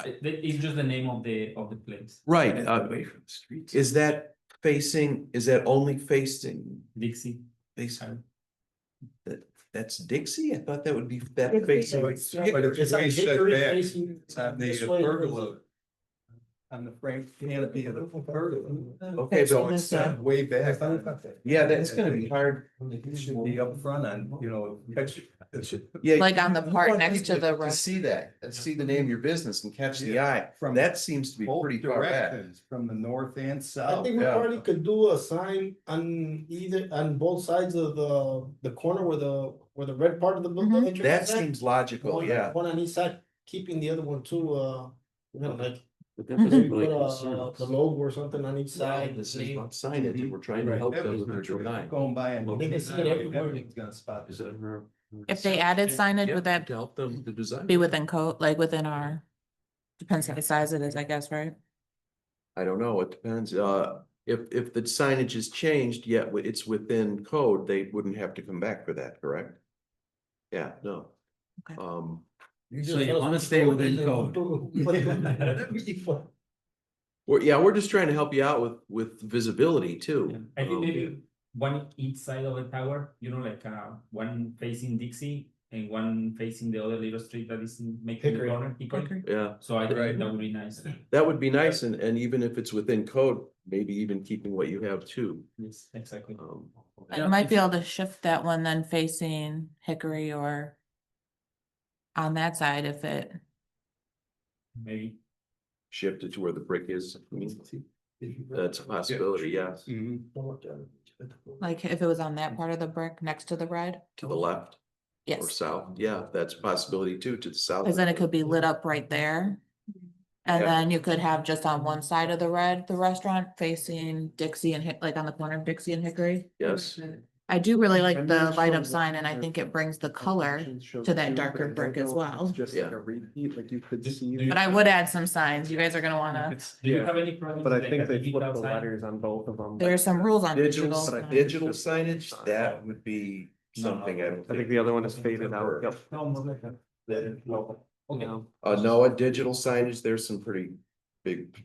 It's just the name of the place. right, Away from the streets. is that only facing, Dixie. that's Dixie? I thought that would be that It's- facing. But it's way set back. It's on the This way. pergola. On the frame canopy of the pergola. Okay, So so it's set way back. yeah, that's gonna be hard. It should be up front on, you know, it should. Yeah. Like on the part next to the To road. see that, and see the name of your business and catch the eye. From That seems to be both pretty far back. directions, from the north and I south. think we yeah. probably could do a sign on both sides of the corner where the red part of the building. Mhm. entrance That is at. seems logical, One- yeah. One on each side, keeping the other one too, you know, like, But that maybe doesn't put really concern the us. logo or something on each side. This is about signage. We're trying to help them with their design. Going by and. They can see it everywhere. Everything's gonna spot. Is that her? If they added signage, Yeah, would that to help them with the design. be within code, like within our? Depends on the size it is, I guess, right? I don't know, it depends, if the signage is changed, yet it's within code, they wouldn't have to come back for that, correct? Yeah, no. Okay. So you wanna stay within code. we're just trying to help you out with visibility too. I think maybe one each side of the tower, like one facing Dixie and one facing the other little street that is making the Hickory. corner. Hickory. Yeah, So I Right. think that would be nice. that would be nice, and even if it's within code, maybe even keeping what you have too. Yes, exactly. I might be able to shift that one then facing Hickory or on that side if it, Maybe. Shift it to where the brick is. I mean, that's a possibility, yeah, like if it was on that part of the brick next to the red. to the left or Yes, south, yeah, that's a possibility too, to the south. because then it could be lit up right there. And Yeah. then you could have just on one side of the red, the restaurant facing Dixie and like on the corner of Dixie and Hickory. Yes, I do really like the light up sign and I think it brings the color to that darker brick as well. like a repeat, like you could But I would add some signs. You guys are gonna wanna, Do you have any problem? But I with, think like, a they digital flip the sign? letters on both of them. there's some rules on digital, digital. digital signage, that would be something I don't. I think the other one is faded out. Yep. No, more like that. Okay. No, a digital signage, there's some pretty big,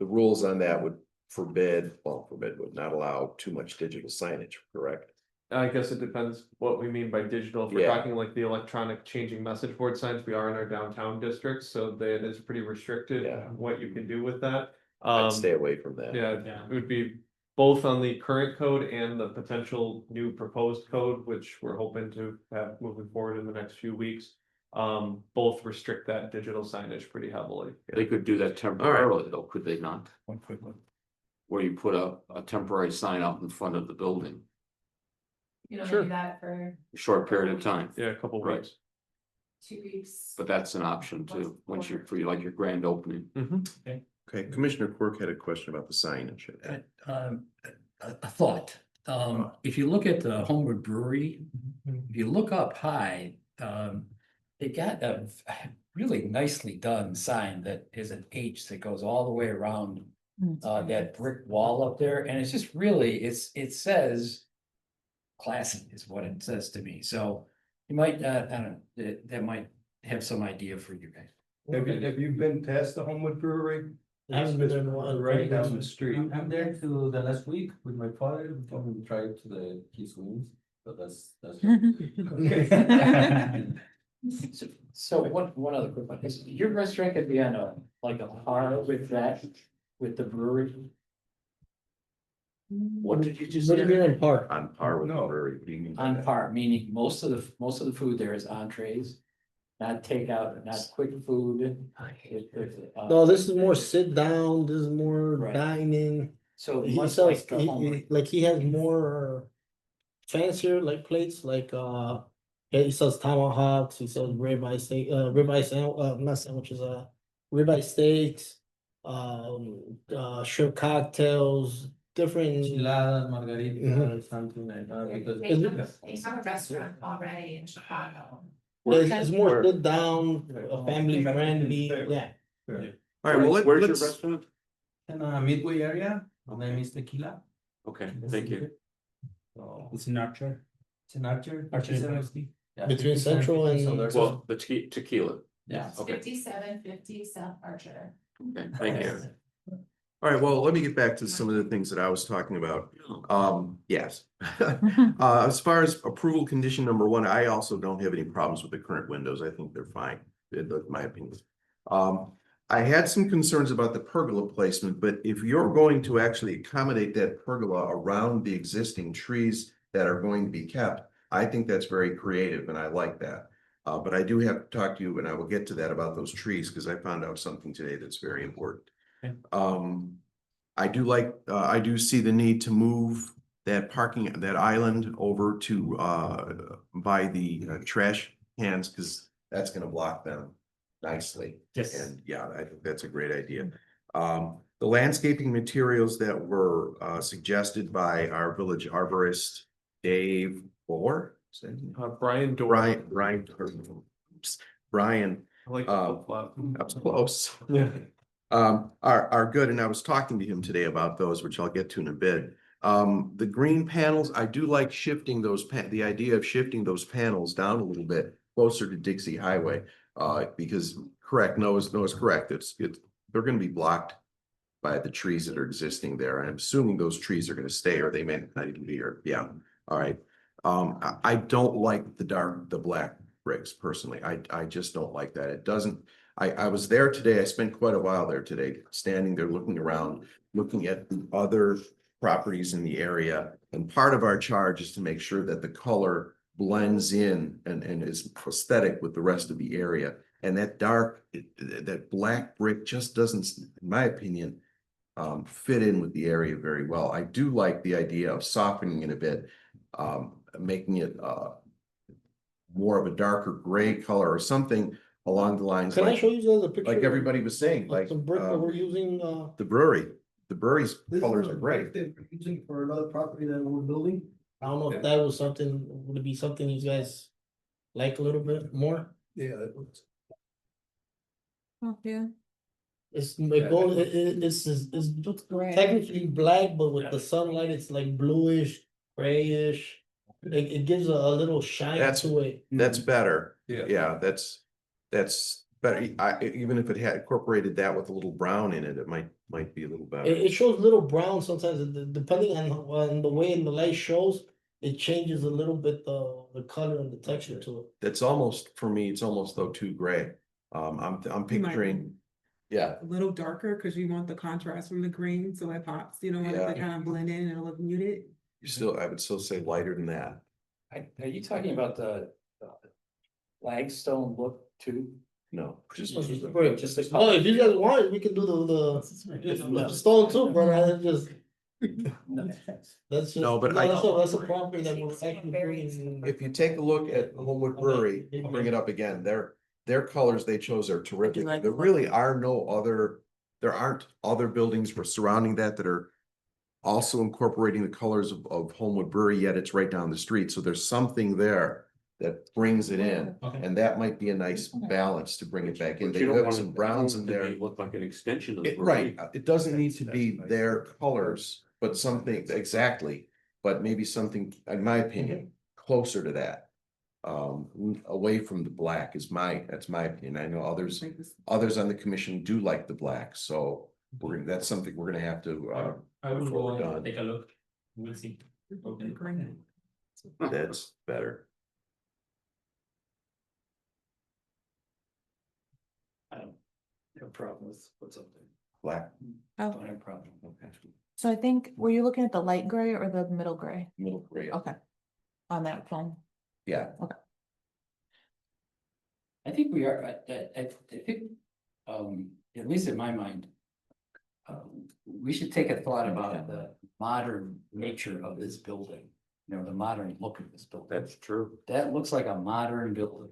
the rules on that would would not allow too much digital signage, correct? I guess it depends what we mean by digital. If we're Yeah. talking like the electronic changing message board signs, we are in our downtown district, so that is pretty restricted Yeah. what you can do with that. I'd stay away from that. Yeah, Yeah. it would be both on the current code and the potential new proposed code, which we're hoping to have moving forward in the next few weeks. Both restrict that digital signage pretty heavily. They could do that temporarily though, could they not? Where you put a temporary sign out in front of the building, You know, Sure. do that for a short period of time. Yeah, a couple Right. weeks. 2 weeks. But that's an option too, once you're for like your grand opening. Okay, Commissioner Quirk had a question about the signage. A thought, if you look at the Homeward Brewery, if you look up high, they got a really nicely done sign that is an H that goes all the way around that brick wall up there, and it's just really, it says classy is what it says to me, so you might, I don't know, that might have some idea for you guys. Have you been past the Homewood Brewery? I haven't been in one Right down the street. I'm there to the last week with my father, we tried to the Keys Wings, so that's. So one other quick one, is your restaurant could be on a, like a par with that, with the brewery? What did you just What do say? you mean in park? On par with the No. brewery. What do you mean by On that? par, meaning most of the food there is entrees, not takeout, not quick food. No, this is more sit down, this is more Right. dining. So He much sells, like the home. like he has more fancier like plates, like yeah, he sells tomahawks, he sells ribeye steak, not sandwiches, ribeye steaks. Shrimp cocktails, different. Enchiladas, margaritas, something like that, because. They have a restaurant already in Chicago. It's more sit down, family friendly, yeah. All right, well, Where's your let's, restaurant? In Midway area, my name is Tequila. Okay, thank you. So, It's an Archer. it's an Archer. Archer Archer 750. Yeah, Between 57, Central and- so there's- Well, the tequila, Yeah. It's Okay. 5750 South Archer. okay, thank you. all right, well, let me get back to some of the things that I was talking about. Yes. As far as approval condition number one, I also don't have any problems with the current windows. I think they're fine, in my opinion. I had some concerns about the pergola placement, but if you're going to actually accommodate that pergola around the existing trees that are going to be kept, I think that's very creative and I like that. But I do have to talk to you, and I will get to that about those trees, because I found out something today that's very important. Okay. I do see the need to move that that island over to by the trash cans, because that's gonna block them nicely. Yes. And yeah, I think that's a great idea. The landscaping materials that were suggested by our village arborist, Dave Bohr. Is that his name? Brian Doran. Brian, I like uh, the flip-flop. that was close. Yeah. Are good, and I was talking to him today about those, which I'll get to in a bit. The green panels, I do like shifting those the idea of shifting those panels down a little bit closer to Dixie Highway. Because Noah's correct, they're gonna be blocked by the trees that are existing there. I'm assuming those trees are gonna stay, or they may not even be here. Yeah, all right. I don't like the black bricks personally. I just don't like that. It doesn't, I was there today. I spent quite a while there today, standing there looking around, looking at the other properties in the area. And part of our charge is to make sure that the color blends in and is aesthetic with the rest of the area. And that that black brick just doesn't, in my opinion, fit in with the area very well. I do like the idea of softening it a bit, making it more of a darker gray color or something along the lines Can I show you guys a picture? like everybody was saying, of like some brick that we're using, the brewery's colors are great. Using for another property that we're building. I don't know if that was something, would it be something you guys like a little bit more? Yeah, that looks. Oh, yeah. It's like gold, it's technically black, but with the sunlight, it's like bluish, grayish. It gives a little shine That's- to it. That's better. Yeah. Yeah, that's better. Even if it had incorporated that with a little brown in it, it might be a little better. It shows little brown sometimes, depending on the way the light shows, it changes a little bit the color and the texture to it. That's almost, for me, it's almost though too gray. I'm picturing, yeah, A little darker, cause you want the contrast from the green, so it pops, you know, Yeah. they kind of blend in and it'll look muted. I would still say lighter than that. Are you talking about the flagstone look too? No, just. Right, just like, oh, if you guys want, we can do the stone too, brother, I just. That's just, No, but that's a property that we're actually bringing. If you take a look at Homewood Brewery, I'll bring it up again, their colors they chose are terrific. like There the really are there aren't other buildings surrounding that are also incorporating the colors of Homewood Brewery, yet it's right down the street. So there's something there that brings it in. Okay. And that might be a nice balance to bring it back in. But They you don't have want some it- browns in to there. be- Look like an extension of the. Right, brewery. it doesn't need to be their colors, but something, exactly, but maybe something, in my opinion, closer to that. Away from the black that's my opinion. I know others on the commission do like the black, so that's something we're gonna have to, I will before we're go done. and take a look. We'll see. Okay. Green. That's better. No problem with what's up there. Black, Oh, Don't have a problem. okay, so I think, were you looking at the light gray or the middle gray? middle gray, Okay. On that phone. yeah. I think we are, I think, at least in my mind. We should take a thought about the modern nature of this building, you know, the modern look of this building. That's true. That looks like a modern building.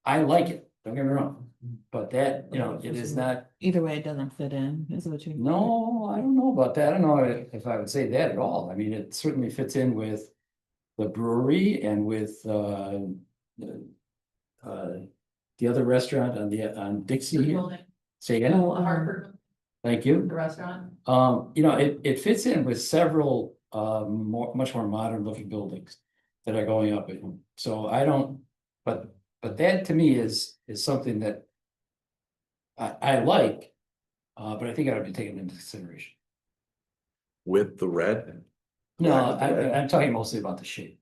I like it, don't get me wrong, but that, you know, it is not, Either way, it doesn't fit in, is what you. no, I don't know about that, I don't know if I would say that at all, I mean, it certainly fits in with. The brewery and with the other restaurant on Dixie here. Say again, Oh, Hartford, thank you. the restaurant. You know, it fits in with several much more modern looking buildings that are going up. So I don't, but that to me is something that I like, but I think I ought to be taken into consideration. With the red, No, Black and red. I'm talking mostly about the shape,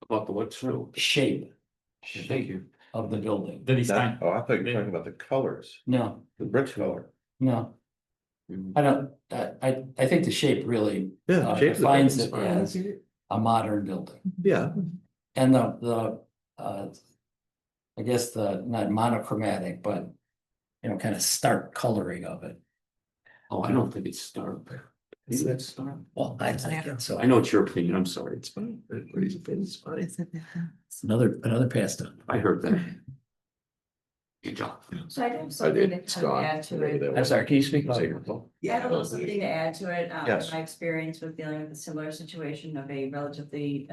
About the what, Stu? shape Thank you. of the building. The design. oh, I thought you were talking about the colors, No, the brick color. no, Mm. I don't, I think the shape really Yeah, shape of the defines building's it fine. as a modern building. Yeah, And I guess not monochromatic, but, you know, kind of stark coloring of it. Oh, I don't think it's stark. Maybe that's stark. Well, I think it, so. I know it's your opinion, I'm sorry, it's fine. everybody's opinion's fine. It's another pastime. I heard that. Good job. So I have I something did, to it's kind of gone. add to Maybe it. that I'm was- sorry, can you speak? Say your phone. I have a little something to add to it, Yes. my experience with dealing with a similar situation of a relatively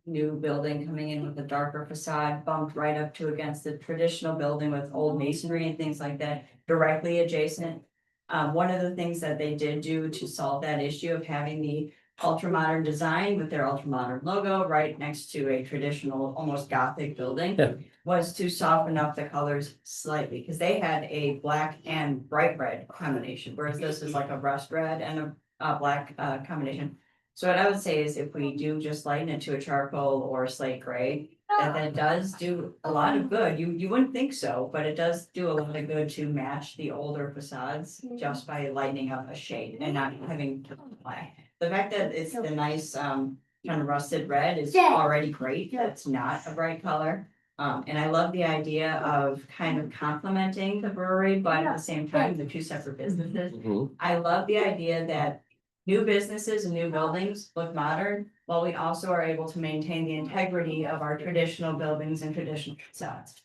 new building coming in with a darker facade bumped right up to against the traditional building with old masonry and things like that directly adjacent. One of the things that they did do to solve that issue of having the ultra modern design with their ultra modern logo right next to a traditional, almost Gothic building. Yeah. was to soften up the colors slightly, because they had a black and bright red combination, whereas this is like a rust red and a black combination. So what I would say is if we do just lighten it to a charcoal or a slate gray, that does do a lot of good. You wouldn't think so, but it does do a lot of good to match the older facades just by lightening up a shade and not having to black. The fact that it's the nice kind of rusted red is already great. That's not a bright color. And I love the idea of kind of complementing the brewery, but at the same time, the two separate businesses. I love the idea that new businesses and new buildings look modern, while we also are able to maintain the integrity of our traditional buildings and traditional facades.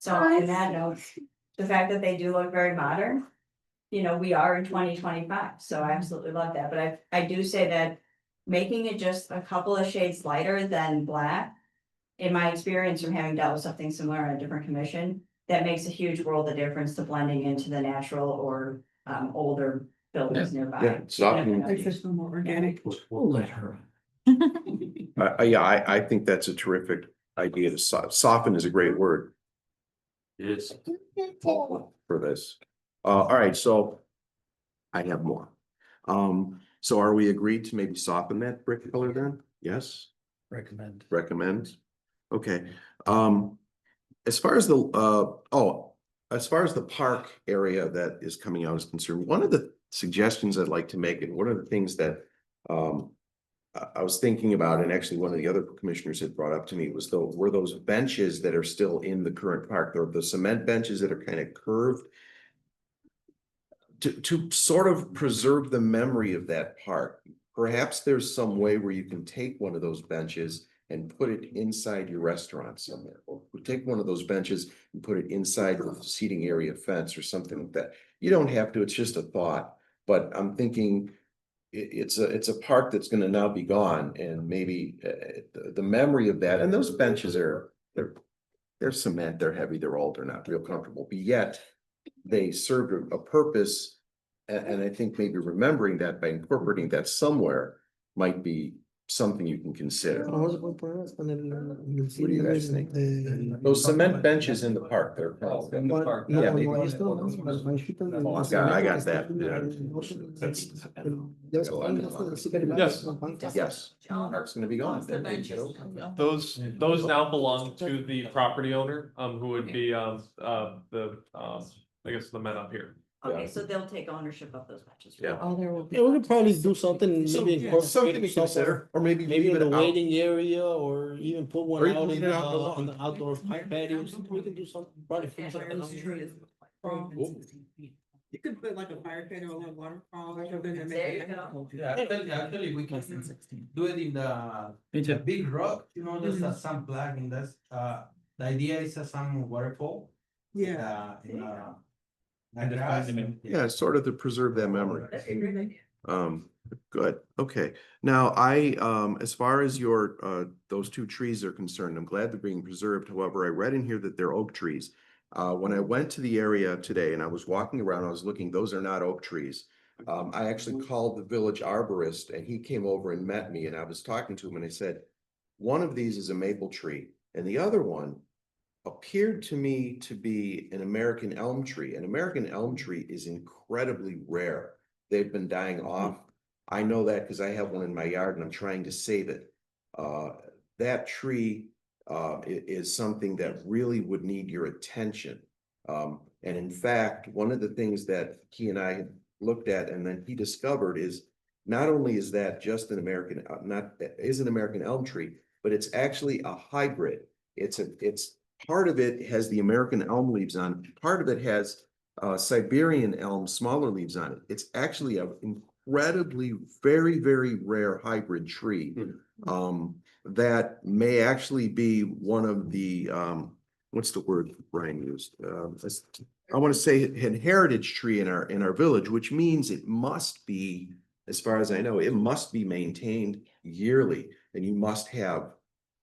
So on that note, the fact that they do look very modern, you know, we are in 2025, so I absolutely love that. But I do say that making it just a couple of shades lighter than black, in my experience from having dealt with something similar on a different commission, that makes a huge world of difference to blending into the natural or older buildings nearby. Yeah, soften. Makes it feel more organic. We'll let her. Yeah, I think that's a terrific idea to soften is a great word It is. for this. All right, so I have more. So are we agreed to maybe soften that brick color then? Yes, Recommend. recommend. Okay, as far as as far as the park area that is coming out is concerned, one of the suggestions I'd like to make, and one of the things that I was thinking about, and actually one of the other commissioners had brought up to me was were those benches that are still in the current park, or the cement benches that are kind of curved. To sort of preserve the memory of that park, perhaps there's some way where you can take one of those benches and put it inside your restaurant somewhere, or take one of those benches and put it inside the seating area fence or something like that. You don't have to, it's just a thought, but I'm thinking it's a park that's gonna now be gone, and maybe the memory of that, and those benches they're cement, they're heavy, they're old, they're not real comfortable, but yet they served a purpose. And I think maybe remembering that by incorporating that somewhere might be something you can consider. What do you guys think? Those cement benches in the park, they're called. In the park. Yeah, maybe. I got that. Yes, park's gonna be gone. Those now belong to the property owner, who would be, I guess the men up here. Okay, so they'll take ownership of those benches. Yeah. Oh, there will be. Yeah, we could probably do something, maybe Something incorporate to consider, or maybe maybe leave in it the out. waiting area, or even put Or one you can out leave in it out in the on the outdoor patio. We can do something, probably fix something else. You could put like a fire pit or a little waterfall or something to make There you it. go. Yeah, actually, we can do it in Me too. the big rock, you know, there's some black in this, the idea is some waterfall. Yeah. And the grass. Yeah, sort of to preserve that memory. That'd be a great idea. Good, okay. Now, as far as those two trees are concerned, I'm glad they're being preserved. However, I read in here that they're oak trees. When I went to the area today and I was walking around, I was looking, those are not oak trees. I actually called the village arborist and he came over and met me, and I was talking to him and I said, one of these is a maple tree and the other one appeared to me to be an American elm tree. An American elm tree is incredibly rare. They've been dying off. I know that because I have one in my yard and I'm trying to save it. That tree is something that really would need your attention. And in fact, one of the things that he and I looked at and then he discovered is not only is that just an American elm tree, but it's actually a hybrid. It's part of it has the American elm leaves on it. Part of it has Siberian elm, smaller leaves on it. It's actually an incredibly, very, very rare hybrid tree. That may actually be one of the, what's the word Brian used? I want to say an heritage tree in our village, which means it must be, as far as I know, it must be maintained yearly, and you must have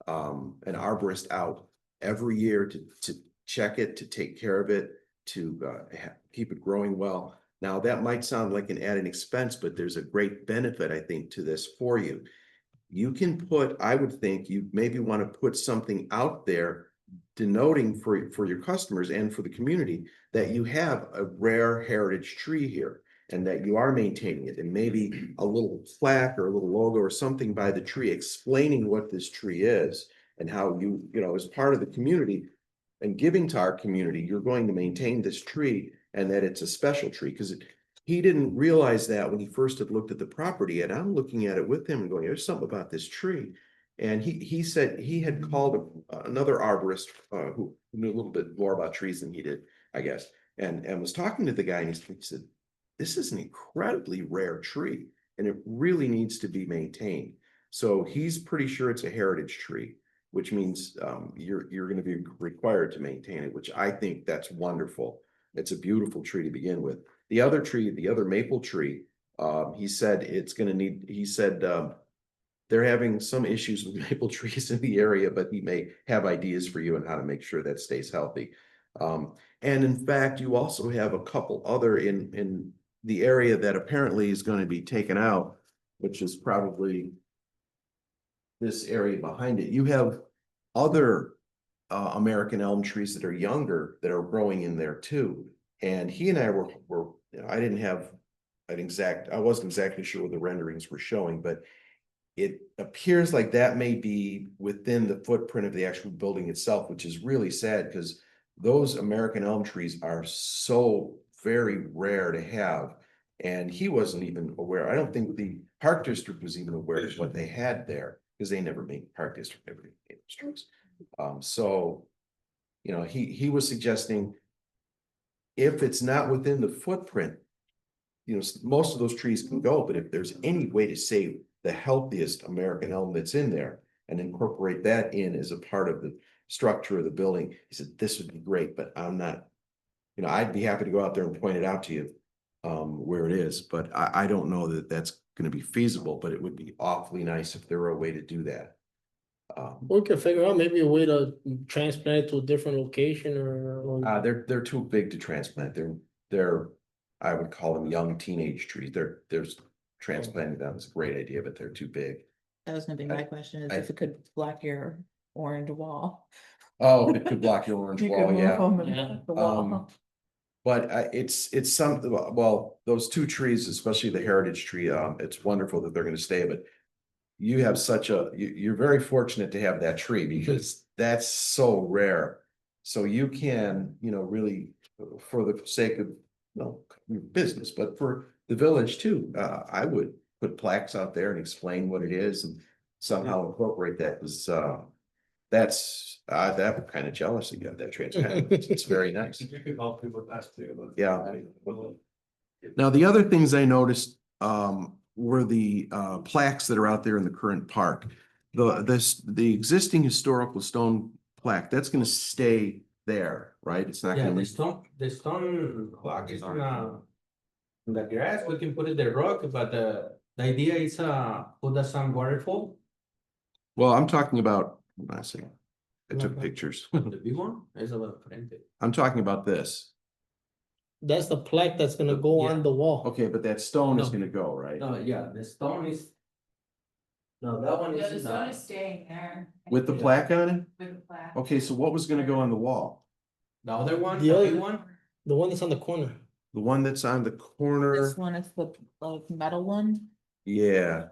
an arborist out every year to check it, to take care of it, to keep it growing well. Now, that might sound like an added expense, but there's a great benefit, I think, to this for you. You can put, I would think you maybe want to put something out there denoting for your customers and for the community that you have a rare heritage tree here and that you are maintaining it, and maybe a little plaque or a little logo or something by the tree explaining what this tree is and how you know, as part of the community and giving to our community, you're going to maintain this tree and that it's a special tree, because he didn't realize that when he first had looked at the property, and I'm looking at it with him and going, there's something about this tree. And he said he had called another arborist who knew a little bit more about trees than he did, I guess, and was talking to the guy, and he said, this is an incredibly rare tree and it really needs to be maintained. So he's pretty sure it's a heritage tree, which means you're going to be required to maintain it, which I think that's wonderful. It's a beautiful tree to begin with. The other tree, the other maple tree, he said it's going to need, he said they're having some issues with maple trees in the area, but he may have ideas for you on how to make sure that stays healthy. And in fact, you also have a couple other in the area that apparently is going to be taken out, which is probably this area behind it. You have other American elm trees that are younger that are growing in there too. And he and I were I wasn't exactly sure what the renderings were showing, but it appears like that may be within the footprint of the actual building itself, which is really sad because those American elm trees are so very rare to have. And he wasn't even aware. I don't think the Park District was even aware of what they had there, because they never made Park District never made those trees. So, you know, he was suggesting if it's not within the footprint, you know, most of those trees can go, but if there's any way to save the healthiest American elm that's in there and incorporate that in as a part of the structure of the building, he said, this would be great, but I'm not, you know, I'd be happy to go out there and point it out to you where it is, but I don't know that that's going to be feasible, but it would be awfully nice if there were a way to do that. We can figure out maybe a way to transplant it to a different location or. They're too big to transplant. They're I would call them young teenage trees. There's transplanting them is a great idea, but they're too big. That was gonna be my question, is I- if it could block your orange wall. Oh, it could block your orange You could wall, move yeah. them and the wall. But it's something, well, those two trees, especially the heritage tree, it's wonderful that they're gonna stay, but you have you're very fortunate to have that tree because that's so rare. So you can, you know, really, for the sake of, well, your business, but for the village too, I would put plaques out there and explain what it is and somehow incorporate that, because I'm kind of jealous that you got that transplant. It's very nice. You could help people with that too. Yeah. Now, the other things I noticed were the plaques that are out there in the current park. The existing historical stone plaque, that's gonna stay there, right? It's not Yeah, gonna. the stone clock is on the grass, we can put it the rock, but the idea is put some waterfall, Well, I'm talking about, I see, I took pictures. the big one, is about frente. I'm talking about this. That's the plaque that's gonna go on the wall. Okay, but that stone is No. gonna go, right? No, yeah, the stone is. No, that one Yeah, the is stone not. is staying there. With the plaque on it? With the plaque. Okay, so what was gonna go on the wall? The other one, The the other- big one, The one that's on the corner. The one that's on the corner? This one is the like metal one. Yeah.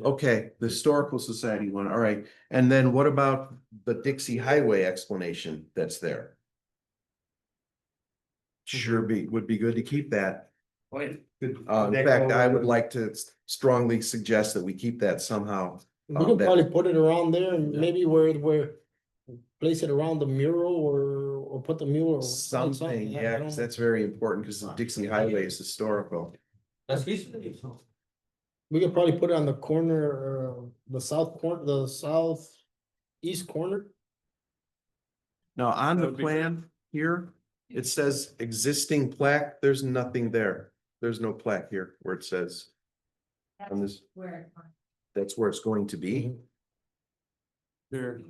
Okay, the Historical Society one, all right. And then what about the Dixie Highway explanation that's there? Sure would be good to keep that. In fact, I would like to strongly suggest that we keep that somehow. We could that- probably put it around there and Yeah. maybe where place it around the mural or put the mural. outside. Something, I yeah, don't because know. that's very important because the Dixie Highway is historical. that's history, so. We could probably put it on the corner, the southeast corner. Now, on That the would be great. plan here, it says existing plaque, there's nothing there. There's no plaque here where it says, on this, Where. that's where it's going to be. Here.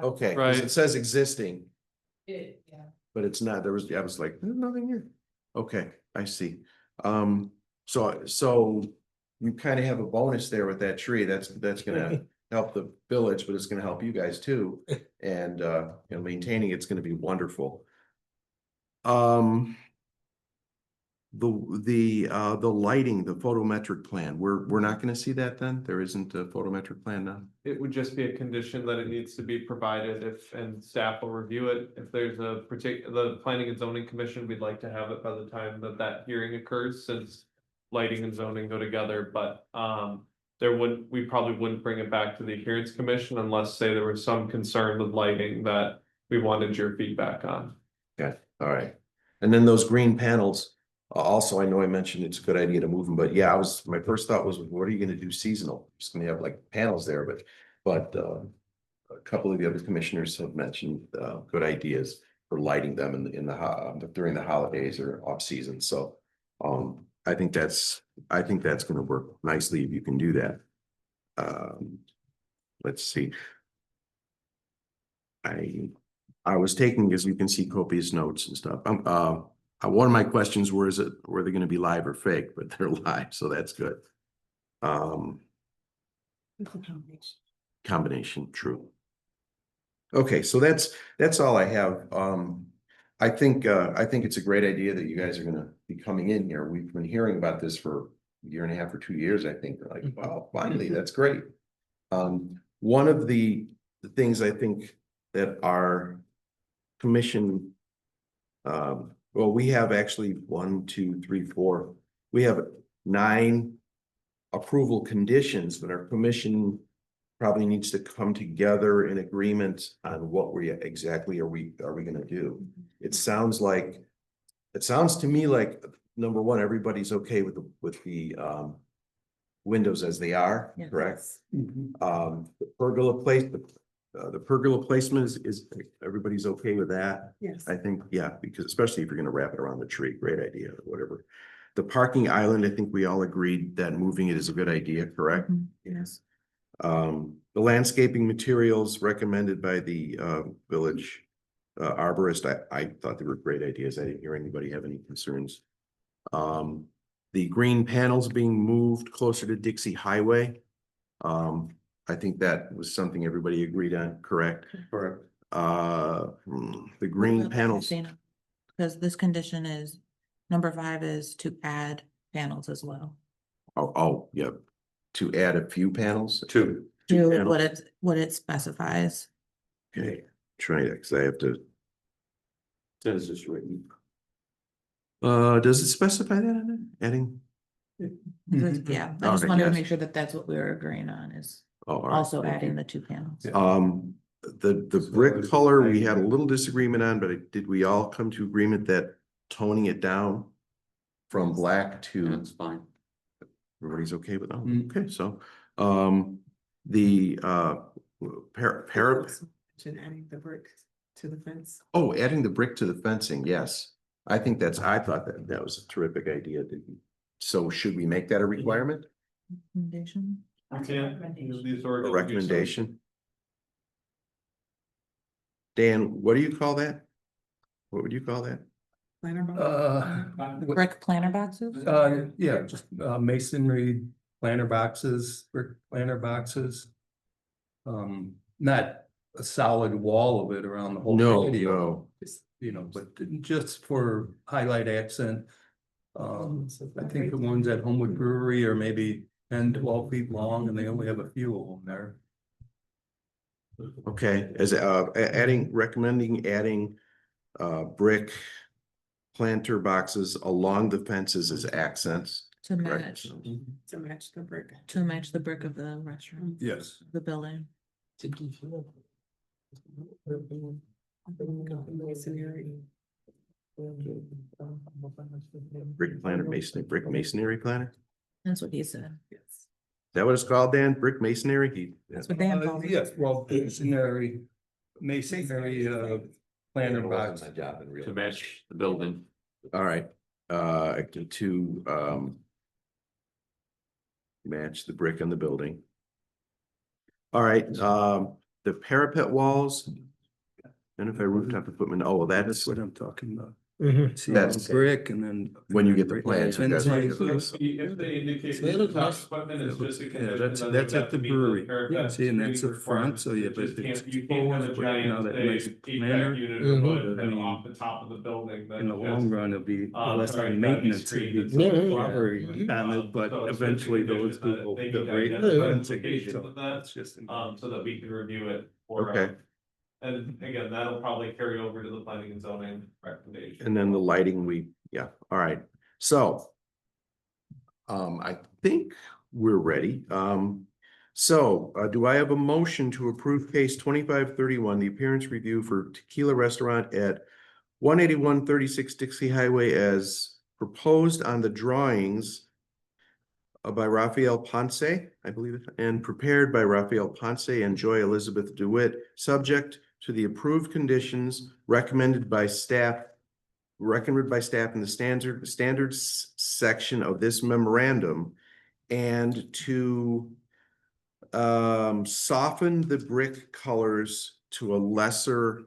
Okay, 'cause Right. it says existing, Yeah. but it's not, I was like, there's nothing here. Okay, I see. So you kind of have a bonus there with that tree. That's gonna help the village, but it's gonna help you guys too. And, you know, maintaining it's gonna be wonderful. The lighting, the photometric plan, we're not gonna see that then? There isn't a photometric plan now? It would just be a condition that it needs to be provided if, and staff will review it. If there's a the planning and zoning commission, we'd like to have it by the time that that hearing occurs, since lighting and zoning go together, but, we probably wouldn't bring it back to the appearance commission unless, say, there was some concern with lighting that we wanted your feedback on. Okay, all right. And then those green panels, also, I know I mentioned it's a good idea to move them, but yeah, my first thought was, what are you gonna do seasonal? Just gonna have like panels there, but a couple of the other commissioners have mentioned, good ideas for lighting them during the holidays or off season, so, I think that's gonna work nicely if you can do that. Let's see. I was taking, as you can see, copious notes and stuff. One of my questions were they gonna be live or fake, but they're live, so that's good. Combination, true. Okay, so that's all I have. I think it's a great idea that you guys are gonna be coming in here. We've been hearing about this for a year and a half or 2 years, I think. We're like, wow, finally, that's great. One of the things I think that our commission, well, we have actually 1, 2, 3, 4. We have 9 approval conditions, but our commission probably needs to come together in agreement on what exactly are we gonna do. It sounds to me like, number one, everybody's okay with the windows as they are, Yes. correct? The pergola placement is everybody's okay with that? Yes. I think, yeah, because especially if you're gonna wrap it around the tree, great idea, or whatever. The parking island, I think we all agreed that moving it is a good idea, correct? Mhm. Yes. The landscaping materials recommended by the village arborist, I thought they were great ideas. I didn't hear anybody have any concerns. The green panels being moved closer to Dixie Highway. I think that was something everybody agreed on, correct? Correct. The green panels. Because this condition is, number 5 is to add panels as well. Oh, yeah, to add a few panels. Two. To panels. what it specifies. Okay, try that, because I have to. Says it's written. Does it specify that in it? Adding? Yeah, I just Okay, wanted to yes. make sure that that's what we were agreeing on, is Oh, all right, also thank adding you. the 2 panels. The brick color, we had a little disagreement on, but did we all come to agreement that toning it down from black to, That's fine. everybody's okay with that? Mm. Okay, so, the, parapet. Adding the brick to the fence. Oh, adding the brick to the fencing, yes. I thought that was a terrific idea. So should we make that a requirement, Recommendation? These a are. recommendation? Dan, what do you call that? What would you call that? Planter box? Brick planter boxes? Yeah, just masonry planter boxes, brick planter boxes. Not a solid wall of it around the whole patio. No. Just, but just for highlight accent. I think the ones at Homewood Brewery are maybe 10, 12 feet long, and they only have a few of them there. Okay, as recommending adding brick planter boxes along the fences as accents. To Correct. match, To match the brick. to match the brick of the restaurant, Yes. the building. Masonry. Brick planter masonry, brick masonry planter? That's what he said. Is that what it's called, Dan? Brick masonry? That's what Dan called it. Yes, well, masonry, planter box. To match the building. All right, to match the brick on the building. All right, the parapet walls. And if I rooftop equipment, oh, well, That's that's what I'm talking about. Mhm. See, That's brick and then. when you get the plans, you guys- If they indicate So it'll the top cost- equipment it is looks- just a yeah, condition, that's- then that's they at have the to meet brewery. parapet Yeah, see, and that's screening up front, so yeah, requirements. but You it's can't- You can't have a exposed, but, you know, giant, that say, nice HVAC planter. unit or Mhm. what, I and mean, off the top of the building, then In the it's, long run, it'll be less very on heavy maintenance, screen it'll and be Yeah, yeah, probably yeah. on it, but So it's just a eventually those condition that people, they the need to rate. identify once they get implications to- of that, it's just. so that we can review it. For, Okay. And again, that'll probably carry over to the planning and zoning recommendation. And then the lighting, yeah, all right, so. I think we're ready. Do I have a motion to approve case 2531, the appearance review for Tequila Restaurant at 18136 Dixie Highway as proposed on the drawings by Rafael Ponce, I believe, and prepared by Rafael Ponce and Joy Elizabeth DeWitt, subject to the approved conditions recommended by staff in the standards section of this memorandum, and to soften the brick colors to a lesser,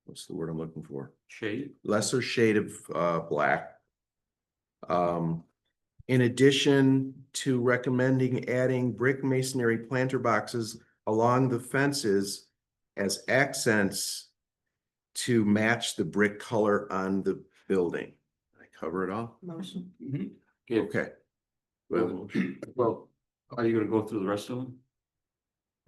what's the word I'm looking for? Shade? Lesser shade of black. In addition to recommending adding brick masonry planter boxes along the fences as accents to match the brick color on the building. Did I cover it all? Motion. Okay. Well, are you gonna go through the rest of them?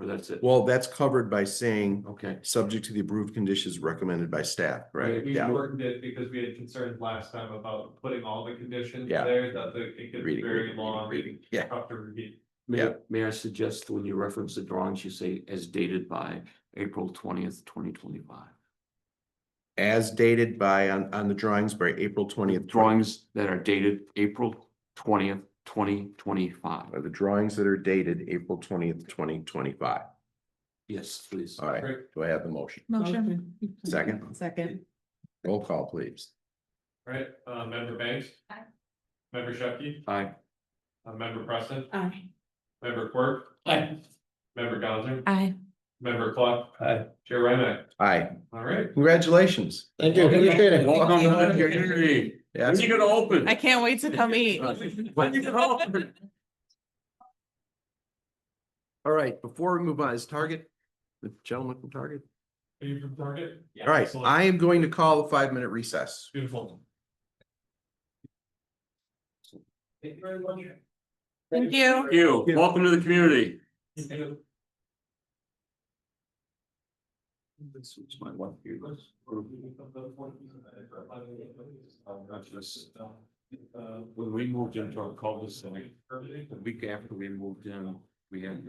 Or that's it? Well, that's covered by saying, Okay. subject to the approved conditions recommended by staff, right? We Yeah. shortened it because we had concerns last time about putting all the conditions Yeah. there, that it gets Reading, very reading, long. reading. Yeah. Tough to repeat. May I suggest when you reference the drawings, you say as dated by April 20th, 2025? As dated by, on the drawings by April 20th. Drawings that are dated April 20th, 2025. Are the drawings that are dated April 20th, 2025. Yes, please. All right, Great. do I have the motion? Motion. Second, Second. roll call, please. Right, member Banks? Aye. Member Shepke? Aye. Member Preston? Aye. Member Quirk? Aye. Member Gauzer? Aye. Member Clark? Hi. Chair Ryan. Aye, All right. congratulations. Thank you, appreciate it. Welcome to the community. Yeah, When you gonna open? I can't wait to come eat. When you gonna open? All right, before we move on, is Target, the gentleman from Target? Are you from Target? All right, Excellent. I am going to call a 5-minute recess. Beautiful. Thank you very much. Thank you. Thank you. Welcome to the community. This is my one here. When we moved into our cul-de-sac, the week after we moved in, we had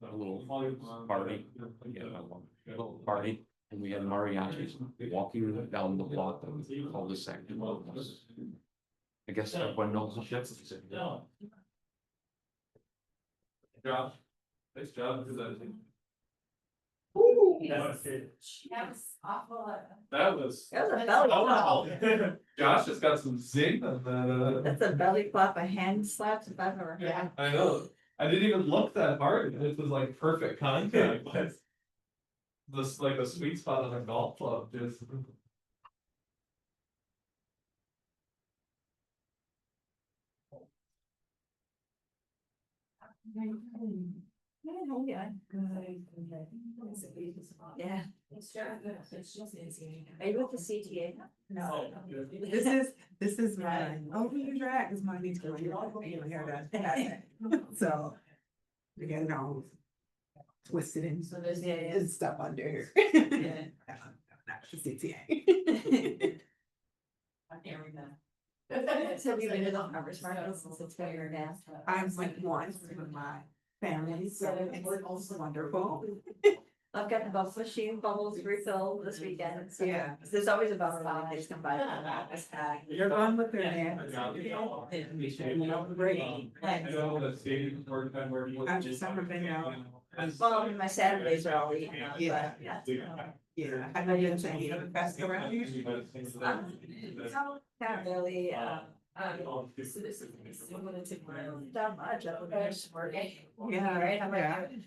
a little party. Yeah, a little party, and we had mariachis walking down the block of the cul-de-sac. I guess everyone knows the chef. Job. Nice job. That was awful. That was. That was a belly Wow. flop. Josh just got some zing on that. That's a belly flop, a hand slap if I've ever had. I know. I didn't even look that hard. It was like perfect contact, but. This like a sweet spot on a golf club, just. Yeah. Yeah. Are you with the CTA? No. This is mine. Oh, you drag is mine needs to go. You don't hear that. So. We get it all twisted in. So there's There's stuff under here. Yeah. Not the CTA. Have you been to the farmer's market since it's been your dad? I went once with my family, so it's also wonderful. I've got the bubble machine bubbles refilled this weekend. So Yeah. there's always a bubble that they come by. You're going with their dad. I've just never been out. Well, my Saturdays are all eaten up, but Yeah. yeah. Yeah, I know you're saying you have a fest around here. Not really, not much, up there. Yeah, Right, how about yeah. you?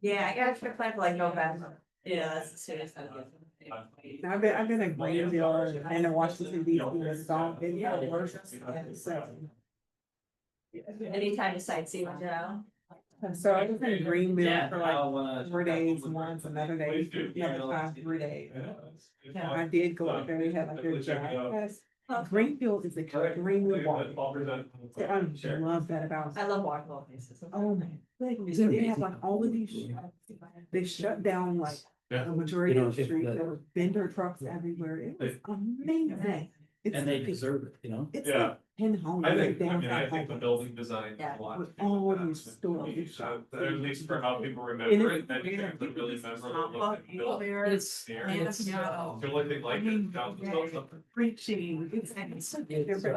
Yeah, I got to plan for like November. Yeah, that's serious. I've been in Greenville and in Washington DC, so it's not worse. So. Anytime to sightsee, Joe. So I was in Greenville for like 4 days once, another day, another time, 3 days. Now I did go up there, they had like their jazz fest. Greenville is extremely walkable. I love that about. I love walkable places. Oh my goodness, they have like all of these, they shut down like Yeah. the majority of the if streets, the- there were vendor trucks everywhere, it was amazing. It's And they like- deserve it, you know? It's Yeah. like in home. I think the downtown. building design. Yeah. a lot With to do with all that. these stores. At least for how people And remember it's it, then you weird, can really people just memorable. pop up there. It's, There. it's, Feel like they like it. Down the top. Preaching, it's so It's, I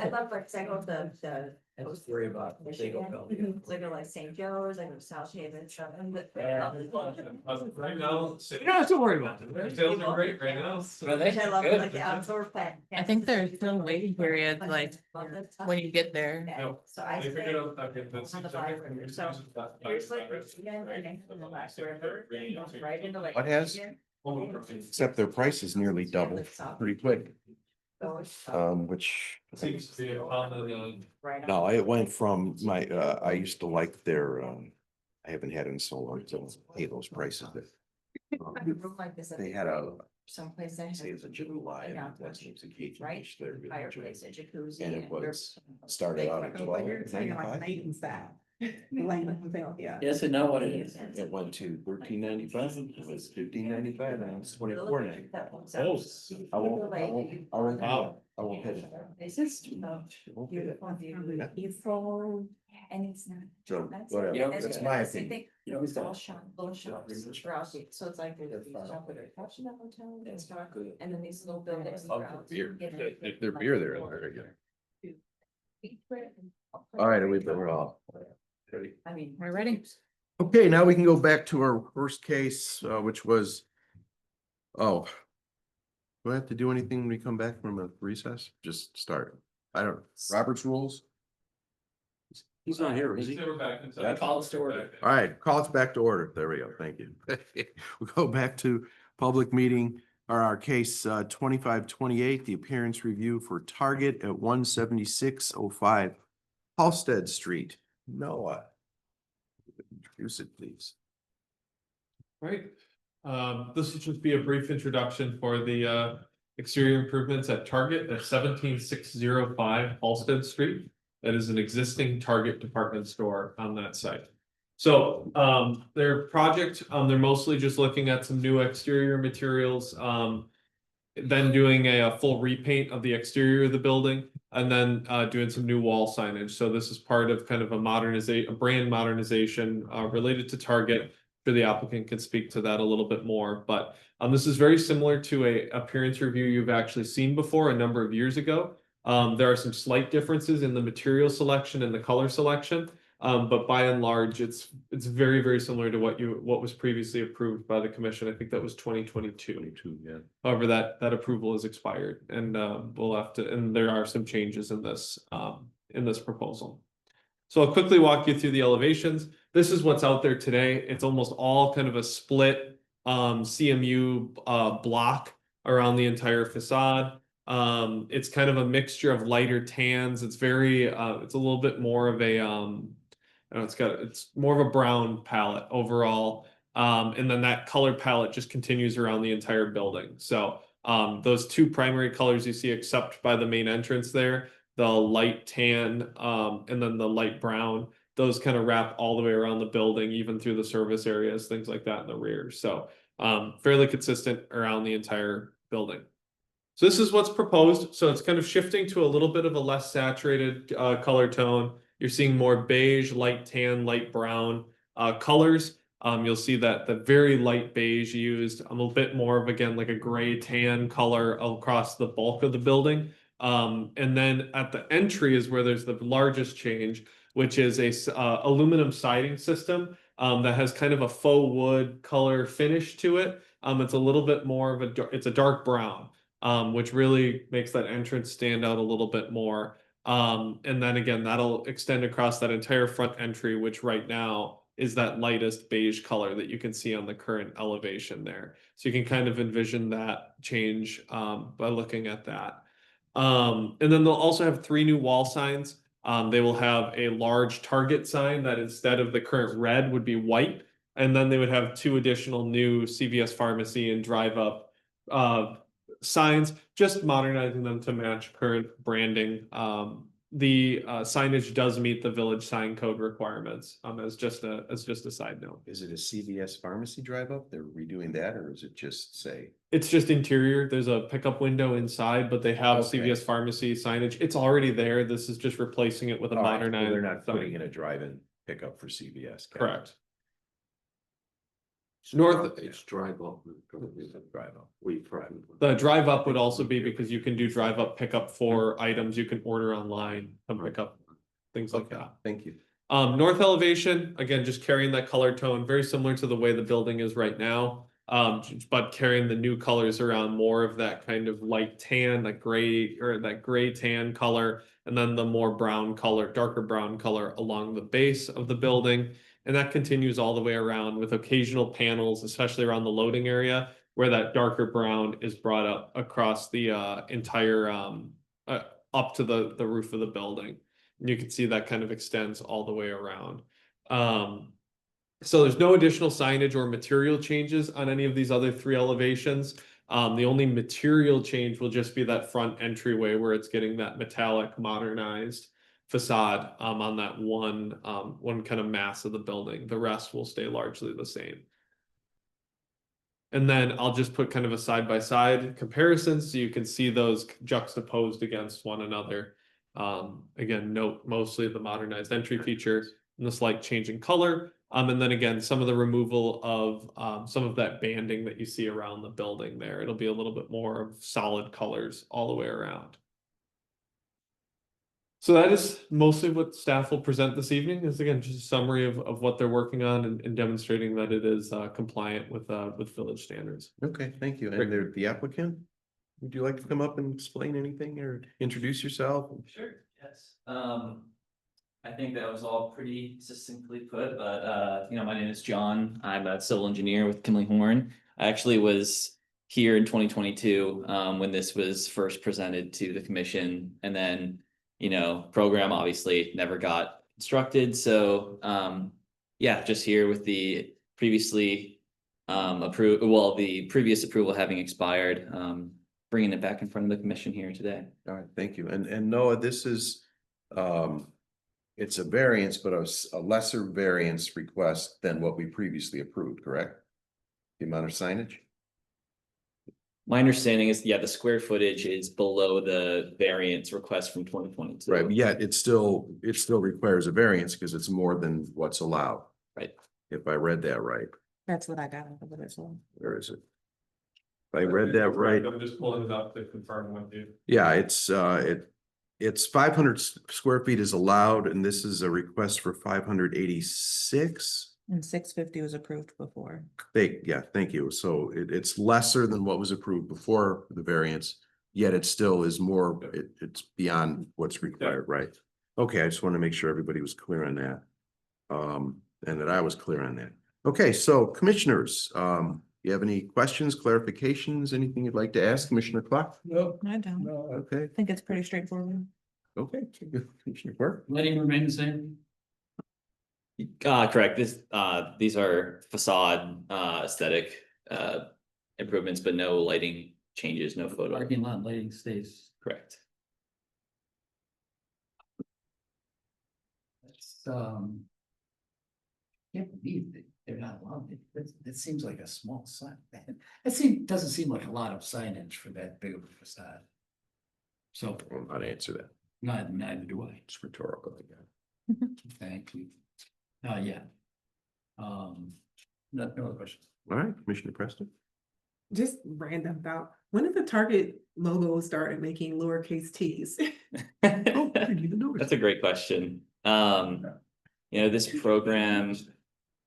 love like, 'cause I go to the. I just worry about Lego building. I go like St. Joe's, I go to South Haven, stuff, and Right now, You don't have to worry about it. sales are great right now. Well, they- Which I love, good. like the outdoor plant. I think there's still waiting periods, like when you get there. Yeah, so I They stay figured out that good, that's. on the Black River, so here's like Michigan and then from the Black River, right into like. What has? Michigan. Except their price is nearly double pretty quick, which. Seems to be on the. Right on. No, it went from my, I used to like their, I haven't had it in so long, so pay those prices, but. A room like this. They had a, Someplace that say it's a July, Yeah. that's a cage. Right? They're really Fireplace, enjoying a jacuzzi. And it and was, started out at But 12. you're saying like Layton style. Layton Hotel, yeah. Yes, and know what it is. It went to $13.95, it was $15.95, now it's $24.95. I won't, Wow. I won't hit it. It's just, Won't hit it. beautiful view. Peaceful. And it's not. So, That's- whatever, Yeah, that's that's- my that's the opinion. thing. You know, It's it's all shop, little shops throughout the, so it's like there's a shop with a couch in that hotel, it's dark, and then these little buildings. throughout. Beer, Yeah. their beer there is very good. All right, we're all ready. I mean. We're ready. Okay, now we can go back to our first case, which was, oh. Do I have to do anything when we come back from a recess? Just start. I don't, Robert's rules? He's not here, is he? They were back in. Yeah, call us to order. All right, call us back to order. There we go. Thank you. We'll go back to public meeting or our case 2528, the appearance review for Target at 17605 Halsted Street. Noah. Introduce it, please. Right, this will just be a brief introduction for the exterior improvements at Target at 17605 Halsted Street. That is an existing Target department store on that site. So their project, they're mostly just looking at some new exterior materials. Then doing a full repaint of the exterior of the building, and then doing some new wall signage. So this is part of kind of a brand modernization related to Target. Sure, the applicant can speak to that a little bit more, but this is very similar to a appearance review you've actually seen before a number of years ago. There are some slight differences in the material selection and the color selection. But by and large, it's very, very similar to what was previously approved by the commission. I think that was 2022. Yeah. However, that approval is expired, and we'll have to, and there are some changes in this proposal. So I'll quickly walk you through the elevations. This is what's out there today. It's almost all kind of a split CMU block around the entire facade. It's kind of a mixture of lighter tans. It's very it's a little bit more of a it's more of a brown palette overall. And then that color palette just continues around the entire building. So those two primary colors you see except by the main entrance there, the light tan and then the light brown, those kind of wrap all the way around the building, even through the service areas, things like that in the rear. So fairly consistent around the entire building. So this is what's proposed. So it's kind of shifting to a little bit of a less saturated color tone. You're seeing more beige, light tan, light brown colors. You'll see that the very light beige used, a little bit more of, again, like a gray tan color across the bulk of the building. And then at the entry is where there's the largest change, which is a aluminum siding system that has kind of a faux wood color finish to it. It's a little bit more of it's a dark brown. Which really makes that entrance stand out a little bit more. And then again, that'll extend across that entire front entry, which right now is that lightest beige color that you can see on the current elevation there. So you can kind of envision that change by looking at that. And then they'll also have 3 new wall signs. They will have a large Target sign that instead of the current red would be white. And then they would have 2 additional new CVS Pharmacy and Drive Up signs, just modernizing them to match current branding. The signage does meet the village sign code requirements, as just a side note. Is it a CVS pharmacy drive up? They're redoing that, or is it just say? It's just interior. There's a pickup window inside, but they have Okay. CVS Pharmacy signage. It's already there. This is just replacing it with a All right, so modernized. they're not putting sign. in a drive-in pickup for CVS. Got it. Correct. North, It's drive up. Drive up. the drive up would also be because you can do drive up pickup for items you can order online, come pick up, things like Okay, that. thank you. North elevation, again, just carrying that color tone, very similar to the way the building is right now. But carrying the new colors around, more of that kind of light tan, that gray or that gray tan color, and then the more brown color, darker brown color along the base of the building. And that continues all the way around with occasional panels, especially around the loading area, where that darker brown is brought up across the entire up to the roof of the building. And you can see that kind of extends all the way around. So there's no additional signage or material changes on any of these other 3 elevations. The only material change will just be that front entryway where it's getting that metallic modernized facade on that one kind of mass of the building. The rest will stay largely the same. And then I'll just put kind of a side-by-side comparison so you can see those juxtaposed against one another. Again, note mostly the modernized entry feature and the slight change in color. And then again, some of the removal of some of that banding that you see around the building there. It'll be a little bit more of solid colors all the way around. So that is mostly what staff will present this evening, is again, just a summary of what they're working on and demonstrating that it is compliant with village standards. Okay, thank you. Great. And they're the applicant? Would you like to come up and explain anything or introduce yourself? Sure, yes. I think that was all pretty succinctly put, but my name is John. I'm a civil engineer with Kimley Horn. I actually was here in 2022 when this was first presented to the commission, and then program obviously never got constructed. So yeah, just here with the previously the previous approval having expired, bringing it back in front of the commission here today. All right, thank you. And Noah, this is, it's a variance, but a lesser variance request than what we previously approved, correct? The amount of signage? My understanding is, yeah, the square footage is below the variance request from 2022. Right, but yet it still requires a variance because it's more than what's allowed. Right. If I read that right, That's what I got out of it as well. where is it? If I read that right, I'm just pulling it up to confirm with you. yeah, it's 500 square feet is allowed, and this is a request for 586. And 650 was approved before. Thank you. So it's lesser than what was approved before the variance, yet it still is more, it's beyond what's required, right? Okay, I just want to make sure everybody was clear on that. And that I was clear on that. Okay, so commissioners, you have any questions, clarifications, anything you'd like to ask Commissioner Clark? No, I don't. no, Okay, I think it's pretty straightforward. okay, Commissioner Quirk. Letting remain the same. Correct. These are facade aesthetic improvements, but no lighting changes, no photo. Parking lot lighting stays. Correct. That's, can't believe that they're not allowed. It seems like a small sign. Doesn't seem like a lot of signage for that big of a facade. So, I'll not answer that. neither do I. It's rhetorical again. Thank you. Yeah. No other questions. All right, Commissioner Preston. Just random thought, when did the Target logo started making lowercase t's? Oh, I didn't even notice. That's a great question. This program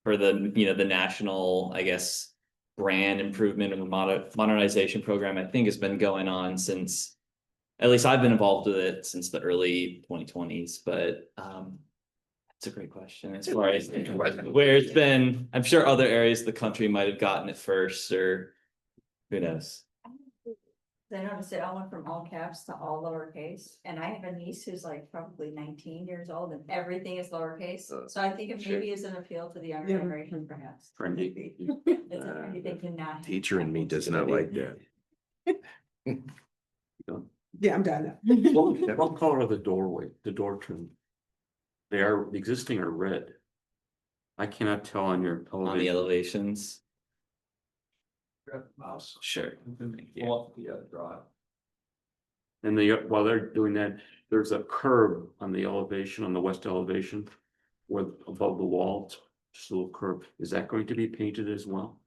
for the national, I guess, brand improvement and modernization program, I think has been going on since at least I've been involved with it since the early 2020s, but it's a great question as far as where it's been. I'm sure other areas of the country might have gotten it first, or who knows. I noticed it all went from all caps to all lowercase, and I have a niece who's like probably 19 years old and everything is lowercase. So I think it maybe is an appeal to the younger Yeah. generation perhaps. Trendy. It's a trendy thing to not have Teacher in me capitals. does not like that. Yeah, I'm done. What color are the doorway, the door trim? They are, the existing are red. I cannot tell on your On the elevation. elevations. Mouse. Sure. Yeah. Well, yeah, draw it. And while they're doing that, there's a curb on the elevation, on the west elevation. Where above the wall, it's just a little curb. Is that going to be painted as well?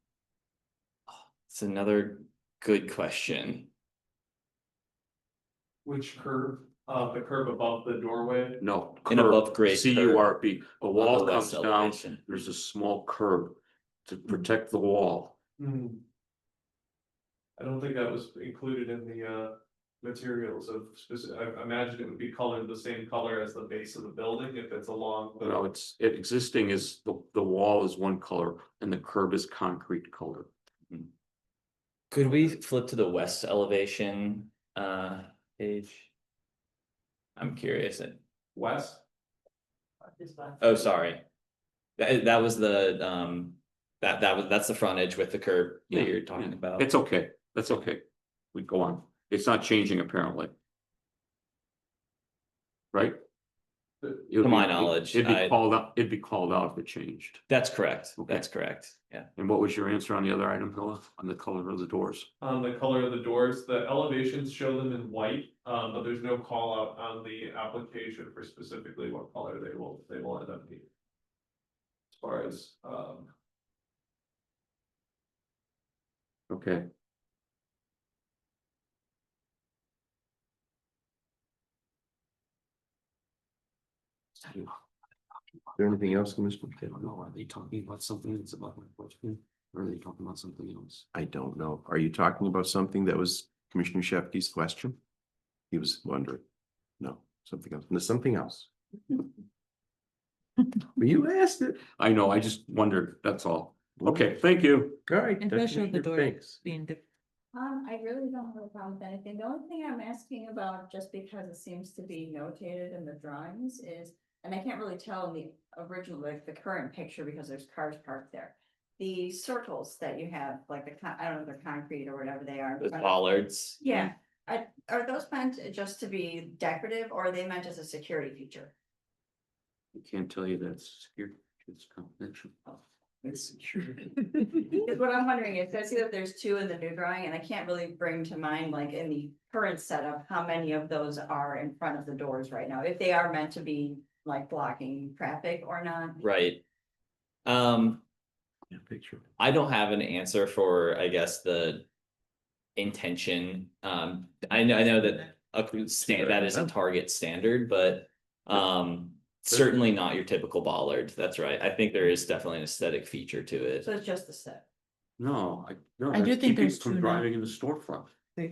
It's another good question. Which curve? The curve above the doorway? No. An curb, above grade CURB. The on wall the comes west down, elevation. there's a small curb to protect the wall. Hmm. I don't think that was included in the materials of specific, I imagine it would be colored the same color as the base of the building if it's along the. No, existing is, the wall is one color and the curb is concrete color. Could we flip to the west elevation page? I'm curious. West? Oh, sorry. That was the that's the frontage with the curb Yeah, that you're talking yeah. about. It's okay, that's okay. We go on. It's not changing apparently. Right? To my knowledge, It'd be I- called out, it'd be called out if it changed. That's correct. Okay. That's correct. Yeah. And what was your answer on the other item, Hilla, on the color of the doors? On the color of the doors, the elevations show them in white, but there's no call out on the application for specifically what color they will end up being. As far as, Okay. Is there anything else, Commissioner? I don't know, are they talking about something that's about my question, or are they talking about something else? I don't know. Are you talking about something that was Commissioner Shefke's question? He was wondering. No, something else. No, something else. But you asked it. I know, I just wondered, that's all. Okay, thank you. All right. Especially the Commissioner door Fix. being I really don't have a problem with anything. The only thing I'm asking about, just because it seems to be notated in the drawings is, and I can't really tell in the original, like the current picture, because there's cars parked there. The circles that you have, like I don't know if they're concrete or whatever they are. With bollards. Yeah, are those meant just to be decorative or are they meant as a security feature? I can't tell you that's here, it's confidential. It's security. Because what I'm wondering is, I see that there's two in the new drawing and I can't really bring to mind, like in the current setup, how many of those are in front of the doors right now, if they are meant to be like blocking traffic or not. Right. Yeah, picture. I don't have an answer for, I guess, the intention. I know that that is a target standard, but certainly not your typical bollard. That's right. I think there is definitely an aesthetic feature to it. So it's just the set, No, I do that's think keeping there's from two now. driving in the storefront.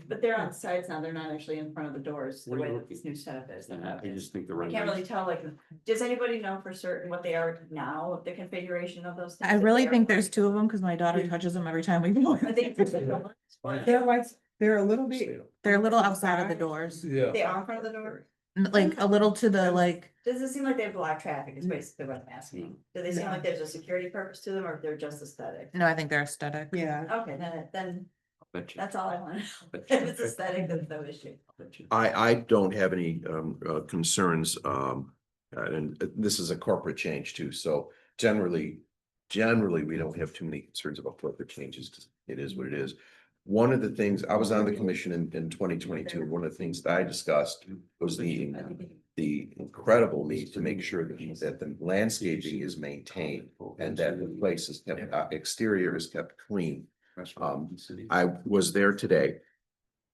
but they're on the sides now, they're not actually in front of the doors, the What are way you that this new setup is. I just think the I right. can't really tell, like, does anybody know for certain what they are now, the configuration of those things? I if really they are- think there's two of them because my daughter touches them every time we go. I think They're like, they're a little bit. They're a little outside of the doors, yeah. they are in front of the door. like a little to the like, Does it seem like they block traffic is basically what I'm asking? Do they seem like there's a security purpose to them or if they're just aesthetic? no, I think they're aesthetic. Yeah, Okay, then Bet you. that's all I want. Bet If you. it's aesthetic, then no issue. Bet you. I don't have any concerns, and this is a corporate change too, so generally, we don't have too many concerns about corporate changes, because it is what it is. One of the things, I was on the commission in 2022, one of the things that I discussed was the incredible need to make sure that the landscaping is maintained and that the place is kept, exterior is kept clean. I was there today.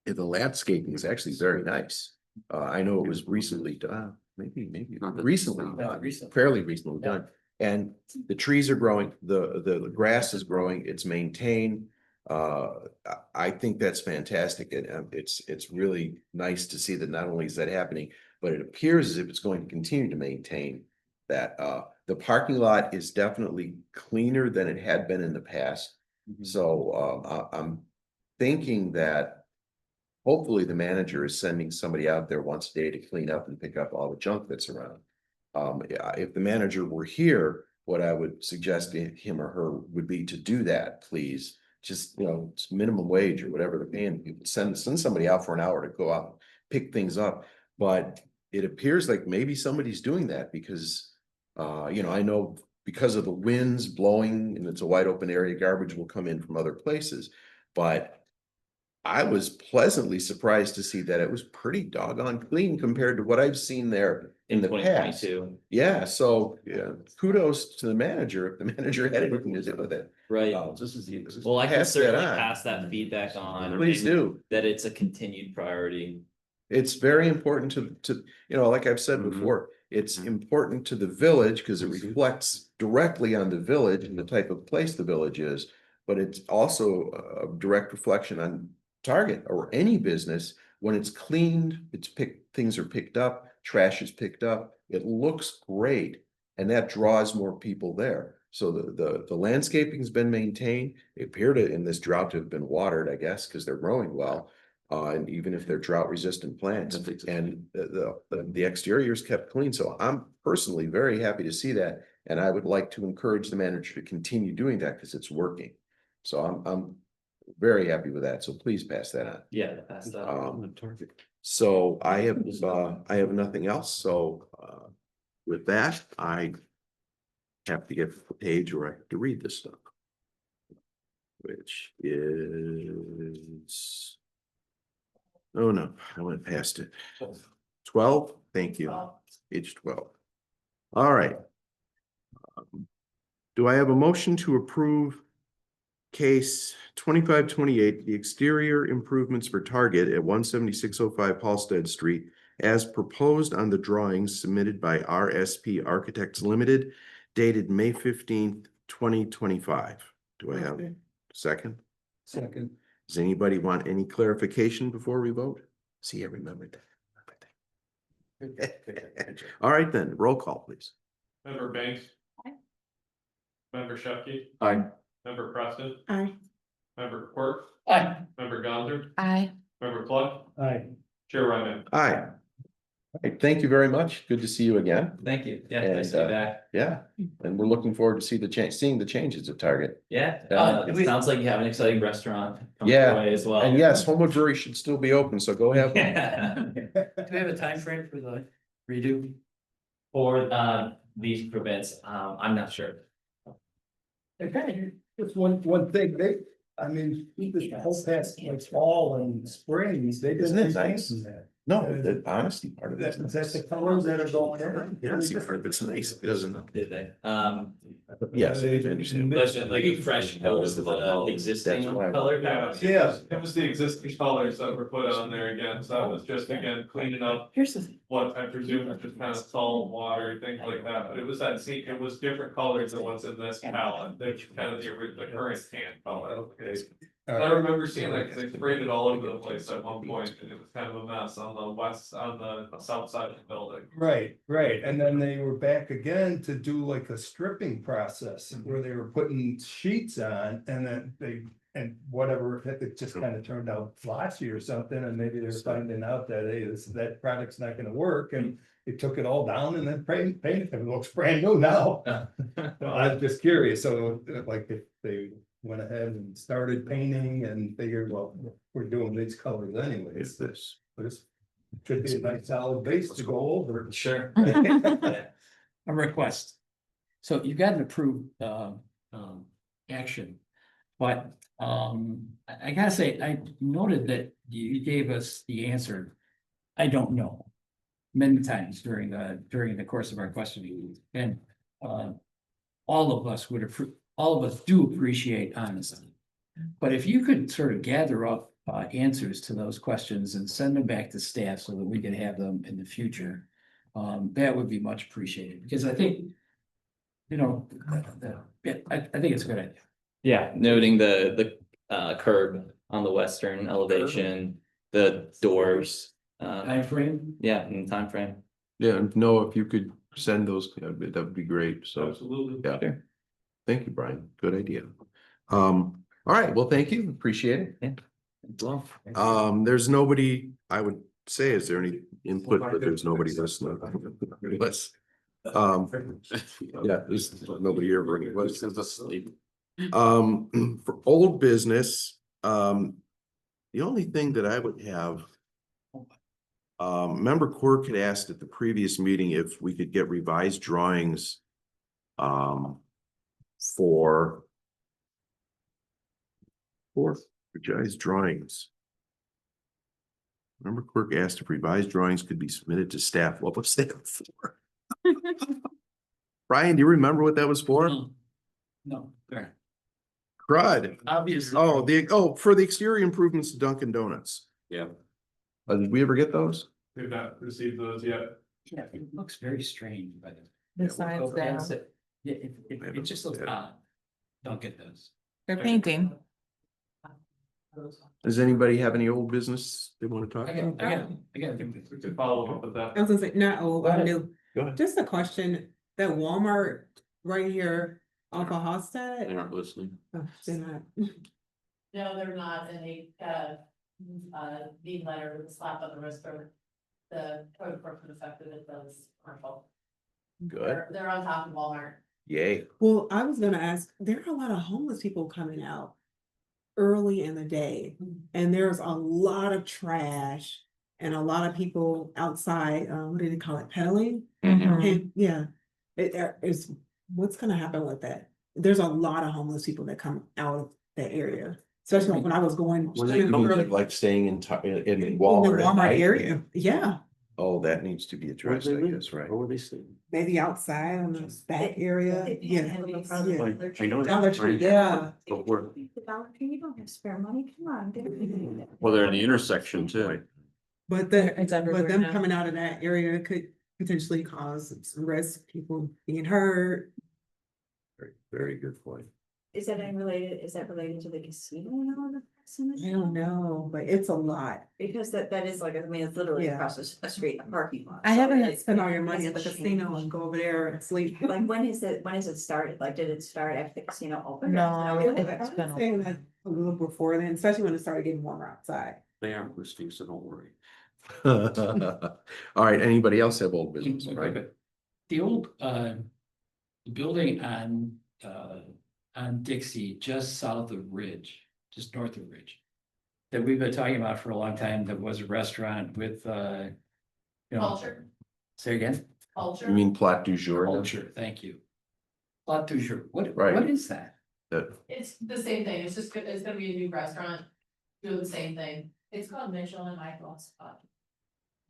And the landscaping is actually very nice. I know it was recently done, maybe Not that- recently done, fairly recently done. And the trees are growing, the grass is growing, it's maintained. I think that's fantastic, and it's really nice to see that not only is that happening, but it appears as if it's going to continue to maintain that. The parking lot is definitely cleaner than it had been in the past. So I'm thinking that hopefully the manager is sending somebody out there once a day to clean up and pick up all the junk that's around. Yeah, if the manager were here, what I would suggest to him or her would be to do that, please. Just, it's minimum wage or whatever they're paying. You can send somebody out for an hour to go out and pick things up. But it appears like maybe somebody's doing that because, I know because of the winds blowing and it's a wide open area, garbage will come in from other places. But I was pleasantly surprised to see that it was pretty doggone clean compared to what I've seen there in the past. 2022. Yeah, so kudos to the manager if the manager had anything to do with it. Right. This is Well, I can pass that certainly on. pass that feedback on. Please and do. That it's a continued priority. It's very important to, like I've said Mhm. before, it's important to the village because it reflects directly on the village and the type of place the village is. But it's also a direct reflection on Target or any business. When it's cleaned, things are picked up, trash is picked up, it looks great. And that draws more people there. So the landscaping's been maintained. They appear to, in this drought, to have been watered, I guess, because they're growing well. And even if they're drought resistant plants, and the exterior is kept clean. So I'm personally very happy to see that. And I would like to encourage the manager to continue doing that because it's working. So I'm very happy with that. So please pass that on. Yeah, pass that on. So I have nothing else. So with that, I have to get the page where I have to read this stuff. Which is, oh no, I went past it. 12, thank you. Page 12. All right. Do I have a motion to approve case 2528, the exterior improvements for Target at 17605 Halsted Street as proposed on the drawings submitted by RSP Architects Limited dated May 15th, 2025. Do I have a second? Second. Does anybody want any clarification before we vote? See, I remembered that. All right, then, roll call, please. Member Banks. Aye. Member Shefkey. Aye. Member Preston. Aye. Member Quirk. Aye. Member Gonzer. Aye. Member Cluck. Aye. Chair Ryman. Aye. All right, thank you very much. Good to see you again. Thank you. Yeah, And, nice to be back. Yeah, and we're looking forward to seeing the changes at Target. Yeah, we- it sounds like you have an exciting restaurant coming Yeah, your way as well. And yes, Homewood Brewery should still be open, so go have one. Yeah. Do we have a time frame for the redo? For these events, I'm not sure. Okay, just one thing, this whole past like fall and spring, they did. Isn't it nice? No, the honesty part of it. That's the colors that are going in. The honesty part of it's nice. It doesn't. Did they? Yes, I understand. But like a fresh coat of the existing That's why- color. Yeah, it was the existing colors that were put on there again, so that was just again cleaning up Here's the. what I presume is just kind of salt, water, things like that, but it was it was different colors than what's in this palette, they're kind of the current tan color. I remember seeing like they sprayed it all over the place at one point, and it was kind of a mess on the south side of the building. Right, and then they were back again to do like a stripping process where they were putting sheets on and then and whatever, it just kind of turned out flashy or something, and maybe they're finding out that, hey, that product's not gonna work, and they took it all down and then painted it, it looks brand new now. So I'm just curious, so like if they went ahead and started painting and figured, well, we're doing these colors anyways. Is this? But it should be a nice solid base to go over. Sure. A request. So you got an approved action. But I gotta say, I noted that you gave us the answer. I don't know. Many times during the course of our questioning, and all of us do appreciate honesty. But if you could sort of gather up answers to those questions and send them back to staff so that we can have them in the future, that would be much appreciated, because I think, I think it's a good idea. Yeah, noting the curb on the western elevation, the doors. Time frame? Yeah, in the time frame. Yeah, and no, if you could send those, that would be great, so, Absolutely. yeah. Sure. Thank you, Brian, good idea. All right, well, thank you, appreciate it. Well, There's nobody, I would say, is there any input, but there's nobody listening. Let's, yeah, there's nobody here for any questions. asleep. For old business, the only thing that I would have. Member Quirk had asked at the previous meeting if we could get revised drawings. For revised drawings. Member Quirk asked if revised drawings could be submitted to staff. What was that for? Brian, do you remember what that was for? No, there. Crud. Obviously. For the exterior improvements to Dunkin' Donuts. Yeah. Did we ever get those? We've not received those yet. Yeah, it looks very strange, but. The signs down. Yeah, it just looks odd. Don't get those. They're painting. Does anybody have any old business they want to talk I about? got. We could follow up with that. I was gonna say, not old, but new. Go ahead. Just a question, that Walmart right here off of Hofstad. They aren't listening. Oh, they're not. No, they're not, and they the letter with a slap on the wrist for the code enforcement effective it does commercial. Good, They're on top of Walmart. yay. Well, I was gonna ask, there are a lot of homeless people coming out early in the day, and there's a lot of trash and a lot of people outside, what do they call it, peddling? And, yeah, it is, what's gonna happen with that? There's a lot of homeless people that come out of that area, especially when I was going. Like staying in In Walmart. the at Walmart night? area, yeah, Oh, that needs to be addressed, I guess, right? Where were they sleeping? maybe outside on the back area, yeah. I know. Dollar Tree, yeah. But we're, The Dollar Tree, you don't have spare money, come on. well, they're in the intersection too. But It's everywhere them now. coming out of that area could potentially cause some risk, people being hurt. Very, very good point. Is that related to the casino and all the I don't know, but it's a lot. Because that is like, I mean, it's literally Yeah. across a street, a parking lot. I so haven't it- Spend all your money at the hasn't casino changed. and go over there and sleep. Like, when is it started? Like, did it start after the casino opened? No, Or- it's been. Saying that a little before then, especially when it started getting warmer outside. They aren't listening, so don't worry. All right, anybody else have old business, right? The old, building on Dixie, just south of Ridge, just north of Ridge. That we've been talking about for a long time, that was a restaurant with, you know, Culture, say again? culture. You mean plot du jour? Culture, thank you. Plot du jour, what Right. is that? That, It's the same thing, it's just, it's gonna be a new restaurant, doing the same thing. It's called Mitchell and Michael's Spot.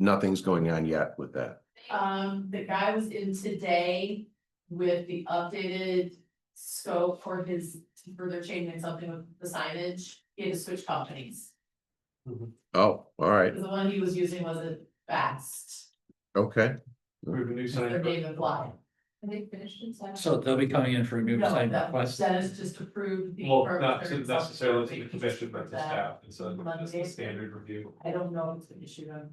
nothing's going on yet with that. The guy was in today with the updated scope for they're changing something with the signage. He had to switch companies. Oh, all right, The one he was using wasn't fast. okay. We have a new They're sign. David Fly. And they finished inside. So they'll be coming in for a new No, sign that request. Dennis just approved the. Well, permit not for to himself, necessarily so to the they commission, but to that staff. It's a Monday. standard review. I don't know if it's an issue on.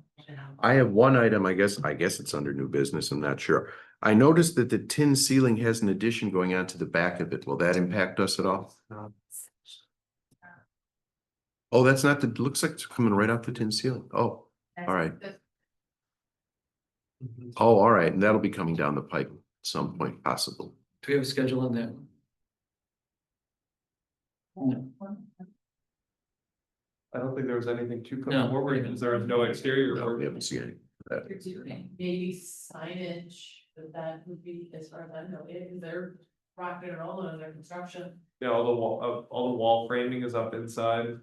I have one item, I guess it's under new business, I'm not sure. I noticed that the tin ceiling has an addition going on to the back of it. Will that impact us at all? Oh, that's not the, looks like it's coming right off the tin ceiling. Oh, all right. Oh, all right, and that'll be coming down the pipe at some point, possible. Do we have a schedule on that one? I don't think there was anything to come No. forward, because there was no exterior No, work. we haven't seen any of that. Maybe signage, but that would be, as far as I know, they're rocking and rolling in their construction. Yeah, all the wall framing is up inside.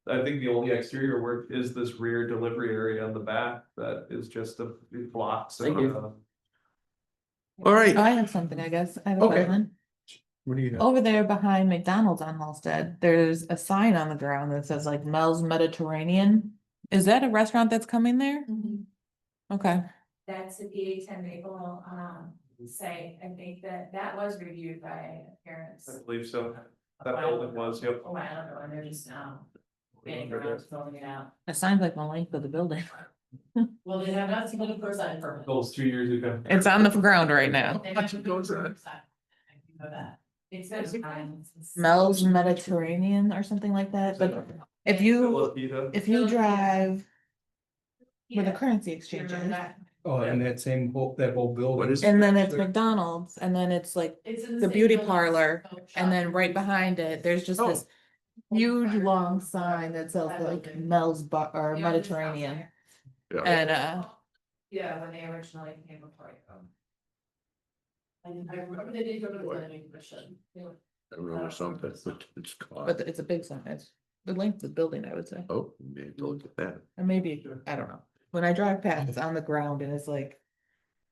I think the only exterior work is this rear delivery area on the back that is just a blocks. Thank you. All right, Oh, I have something, I guess. I have a Okay. question. what do you got? Over there behind McDonald's on Halsted, there's a sign on the ground that says like Mel's Mediterranean. Is that a restaurant that's coming there? Okay, That's the PA10 Maple, site, I think that was reviewed by parents. I believe so. That building was, yep. Oh, I don't know, and they're just now. Getting around to building it out. It sounds like the length of the building. Well, they have not seen the first sign permit. Those 2 years ago. It's on the ground right now. They haven't seen the first sign. I know that. It's been time since- Mel's Mediterranean or something like that, but if you drive where the currency exchange is, Oh, and that same whole, that whole building. What is- and then it's McDonald's, and then it's like It's in the same beauty building, parlor, so and then shop. right behind it, there's just Oh. this huge long sign that says like Mel's Bar or Yeah, this house Mediterranean. there. Yeah. And Yeah, when they originally came before I go. And I remember they did go to the planning commission. I remember something, but it's gone. but it's a big sign, it's the length of the building, I would say. Oh, maybe to look at that. And maybe, I don't know, when I drive past, it's on the ground and it's like,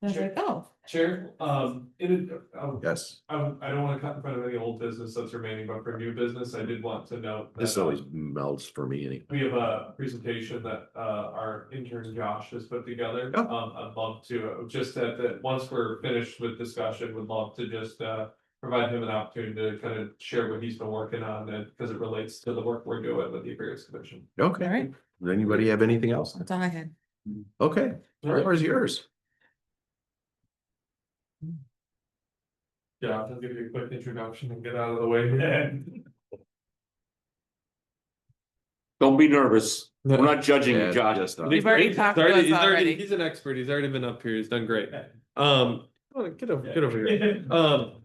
I was like, oh, Chair, Yes, I don't wanna cut in front of any old business that's remaining, but for new business, I did want to note. this that, always melts for me anyway. We have a presentation that our intern Josh has put together. Yeah. I'd love to, just that once we're finished with discussion, would love to just provide him an opportunity to kind of share what he's been working on, and because it relates to the work we're doing with the Appearance Commission. Okay, all right, does anybody have anything else? that's all I had. Okay, where's yours? Yeah, I'll give you a quick introduction and get out of the way. Don't be nervous. We're not judging Yeah, you, Josh. just, You've already talked to us already. He's an expert, he's already been up here, he's done great. Get over here.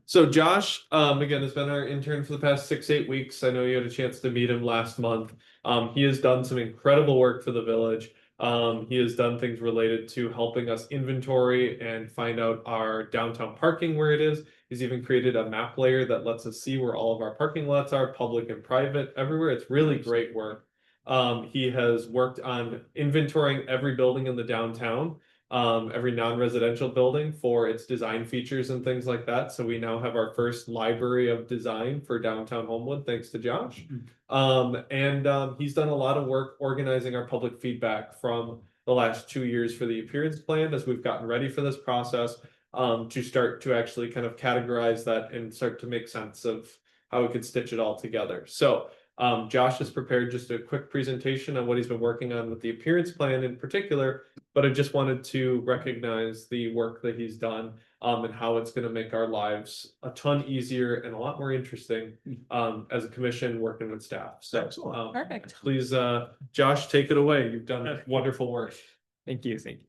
So Josh, again, has been our intern for the past 6-8 weeks. I know you had a chance to meet him last month. He has done some incredible work for the village. He has done things related to helping us inventory and find out our downtown parking where it is. He's even created a map layer that lets us see where all of our parking lots are, public and private, everywhere. It's really great work. He has worked on inventorying every building in the downtown, every non-residential building for its design features and things like that. So we now have our first library of design for downtown Homewood, thanks to Josh. He's done a lot of work organizing our public feedback from the last 2 years for the appearance plan as we've gotten ready for this process, to start to actually kind of categorize that and start to make sense of how we could stitch it all together. So Josh has prepared just a quick presentation on what he's been working on with the appearance plan in particular, but I just wanted to recognize the work that he's done, and how it's gonna make our lives a ton easier and a lot more interesting, as a commission working with staff. So, Excellent. Perfect. please, Josh, take it away. You've done wonderful work. Thank you, thank you.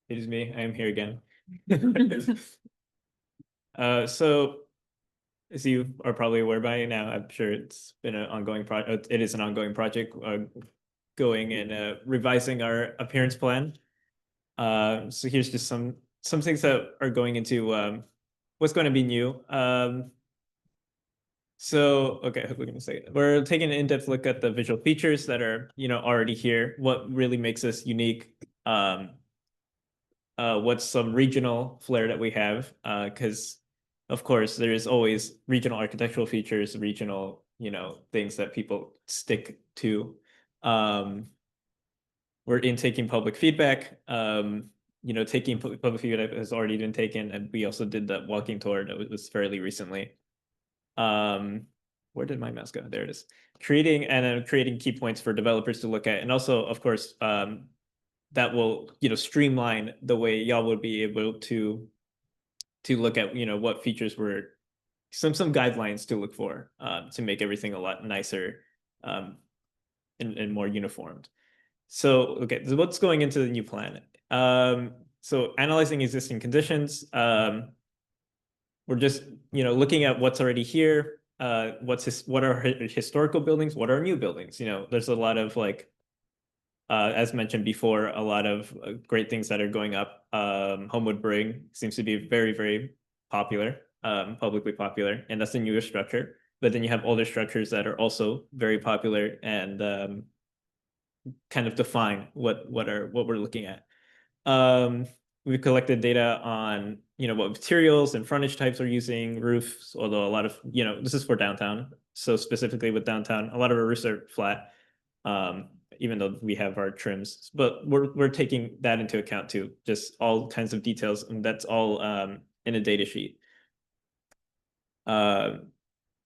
It is me, I am here again. So as you are probably aware by now, I'm sure it's been an ongoing project, it is an ongoing project, going and revising our appearance plan. So here's just some things that are going into what's going to be new. So, okay, we're gonna say we're taking an in-depth look at the visual features that are, already here, what really makes us unique. What's some regional flair that we have, because of course there is always regional architectural features, regional, things that people stick to. We're taking public feedback, taking public feedback has already been taken, and we also did that walking tour that was fairly recently. Where did my mouse go? There it is. Creating key points for developers to look at, and also, of course, that will, streamline the way y'all would be able to look at, what features were some guidelines to look for, to make everything a lot nicer, and more uniformed. So, okay, so what's going into the new plan? So analyzing existing conditions, we're just, looking at what's already here, what are historical buildings, what are new buildings? There's a lot of as mentioned before, a lot of great things that are going up. Homewood Brig seems to be very, very popular, publicly popular, and that's the newer structure. But then you have older structures that are also very popular and kind of define what we're looking at. We've collected data on, what materials and frontage types are using, roofs, although a lot of, this is for downtown. So specifically with downtown, a lot of our roofs are flat, even though we have our trims, but we're taking that into account too, just all kinds of details, and that's all in a data sheet.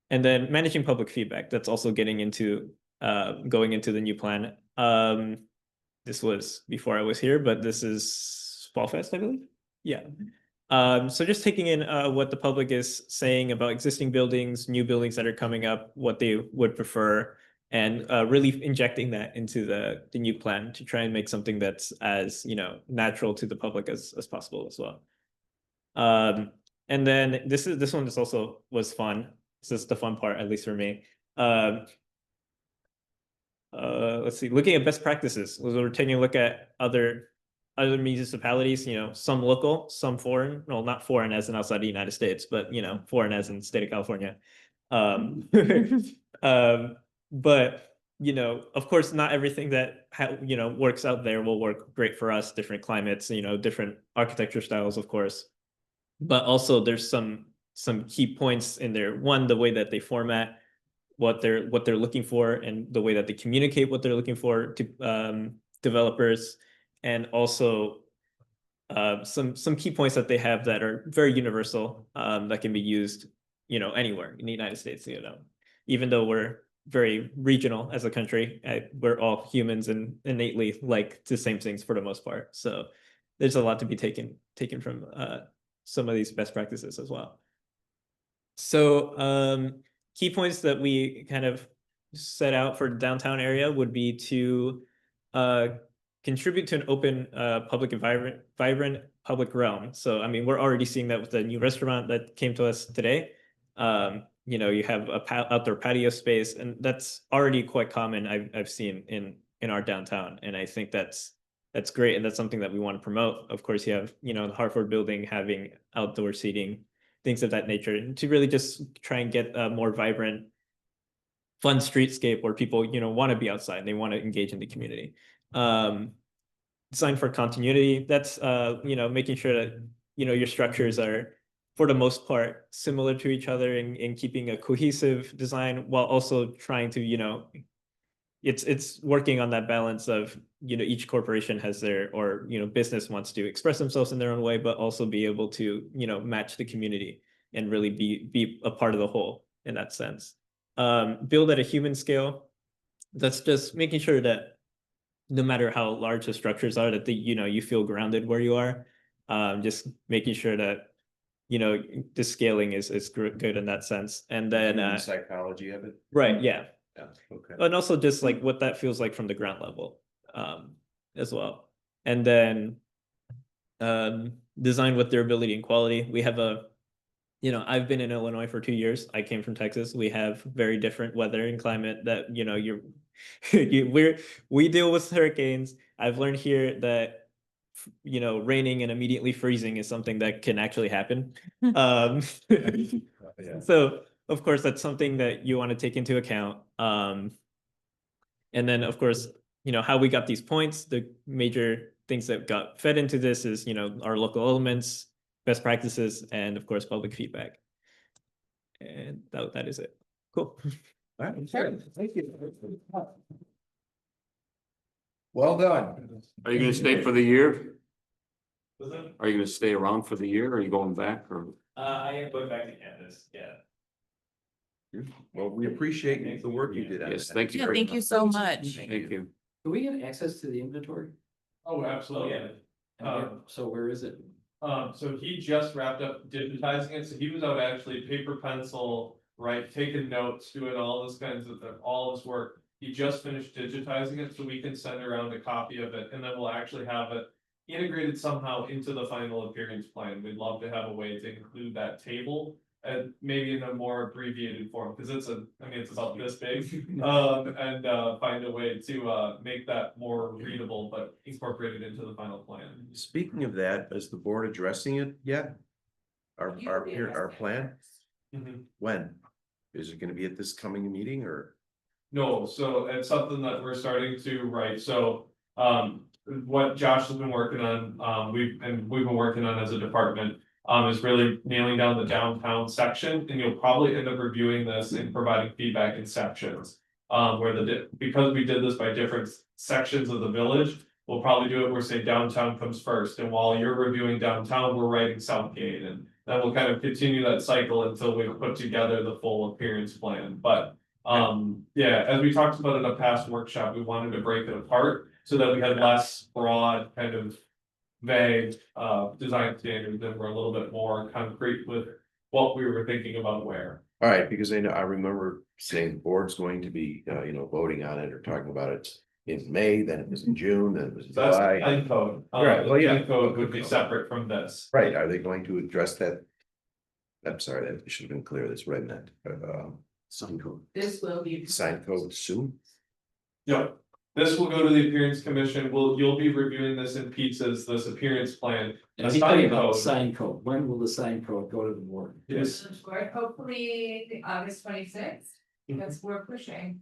And then managing public feedback, that's also getting into going into the new plan. This was before I was here, but this is Fall Fest, I believe. Yeah. So just taking in what the public is saying about existing buildings, new buildings that are coming up, what they would prefer, and really injecting that into the new plan to try and make something that's as, you know, natural to the public as possible as well. And then this one just also was fun. This is the fun part, at least for me. Let's see, looking at best practices, we're taking a look at other municipalities, you know, some local, some foreign, well, not foreign as in outside the United States, but, you know, foreign as in state of California. But, you know, of course, not everything that, you know, works out there will work great for us, different climates, you know, different architecture styles, of course. But also there's some key points in there. One, the way that they format what they're looking for, and the way that they communicate what they're looking for to developers, and also some key points that they have that are very universal, that can be used, you know, anywhere in the United States. You know, even though we're very regional as a country, we're all humans and innately like the same things for the most part. So there's a lot to be taken from some of these best practices as well. So key points that we kind of set out for the downtown area would be to contribute to an open public environment, vibrant public realm. So I mean, we're already seeing that with the new restaurant that came to us today. You know, you have a outdoor patio space, and that's already quite common. I've seen in our downtown, and I think that's great, and that's something that we want to promote. Of course, you have, you know, the Hartford building having outdoor seating, things of that nature, and to really just try and get a more vibrant, fun streetscape where people, you know, want to be outside and they want to engage in the community. Design for continuity, that's you know, making sure that, you know, your structures are, for the most part, similar to each other, and keeping a cohesive design, while also trying to, you know, it's working on that balance of, you know, each corporation has their, or, you know, business wants to express themselves in their own way, but also be able to, you know, match the community and really be a part of the whole in that sense. Build at a human scale. That's just making sure that no matter how large the structures are, that you know, you feel grounded where you are. Just making sure that, you know, the scaling is good in that sense. And then The psychology of it. right, yeah. Yeah, okay. And also just like what that feels like from the ground level, as well. And then design with durability and quality. We have you know, I've been in Illinois for 2 years. I came from Texas. We have very different weather and climate that, you know, we deal with hurricanes. I've learned here that, you know, raining and immediately freezing is something that can actually happen. Yeah. So of course, that's something that you want to take into account. And then of course, you know, how we got these points, the major things that got fed into this is, you know, our local elements, best practices, and of course, public feedback. And that is it. Cool. All right, thank you. Well done. Are you gonna stay for the year? Was it? Are you gonna stay around for the year, or are you going back, or? I am going back to Canvas, yeah. Well, we appreciate the work you did on Yes, that. thank you. Yeah, very thank you much. so much. Thank you. Do we have access to the inventory? Oh, absolutely. So where is it? So he just wrapped up digitizing it, so he was out actually paper pencil, right, taking notes, doing all this kinds of, all this work. He just finished digitizing it, so we can send around a copy of it, and then we'll actually have it integrated somehow into the final appearance plan. We'd love to have a way to include that table, and maybe in a more abbreviated form, because it's it's about this big. And find a way to make that more readable, but incorporate it into the final plan. Speaking of that, is the board addressing it yet? Our plan? Mhm. When? Is it gonna be at this coming meeting, or? No, so it's something that we're starting to write, so, what Josh has been working on, we've been working on as a department. Is really nailing down the downtown section, and you'll probably end up reviewing this and providing feedback in sections. Where because we did this by different sections of the village, we'll probably do it where, say, downtown comes first, and while you're reviewing downtown, we're writing Southgate, and then we'll kind of continue that cycle until we put together the full appearance plan, but. Yeah, as we talked about in a past workshop, we wanted to break it apart so that we had less broad kind of. Vague design standards and we're a little bit more concrete with what we were thinking about where. All right, because I remember saying the board's going to be, voting on it or talking about it in May, then it was in June, then it was in That's July. design code. Right, well, yeah. Design code would be separate from this. Right, are they going to address that? I'm sorry, that should have been clear, that's what I meant, sign code. This will be. Sign code soon? Yep, this will go to the appearance commission, you'll be reviewing this in pieces, this appearance plan. And A he's talking sign about code. the sign code. When will the sign code go to the board? Yes, Hopefully August 26th, that's we're pushing.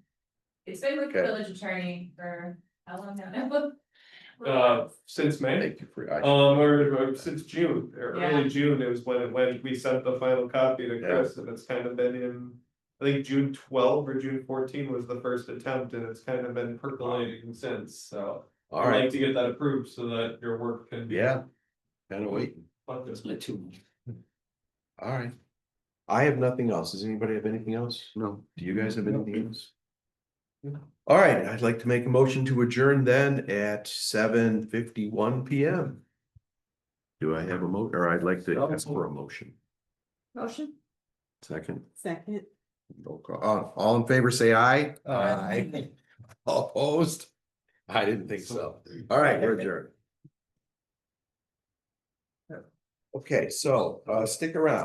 It's been with the Okay. village attorney for how long now? Since May. Thank you for, Or since June, or Yeah. early June, it was when we sent the final copy to Yeah. Chris, and it's kind of been in. I think June 12 or June 14 was the first attempt, and it's kind of been percolating since, so. all I'd like right, to get that approved so that your work can be. yeah, kind of waiting, funded. It's not too much. all right. I have nothing else, does anybody have anything else? No. Do you guys have anything else? All right, I'd like to make a motion to adjourn then at 7:51 PM. Do I have a or I'd like to ask for a motion, Motion? second. Second. Roll call. All in favor, say aye. Aye. All opposed? I didn't think so. All right, we're adjourned. Okay, so, stick around.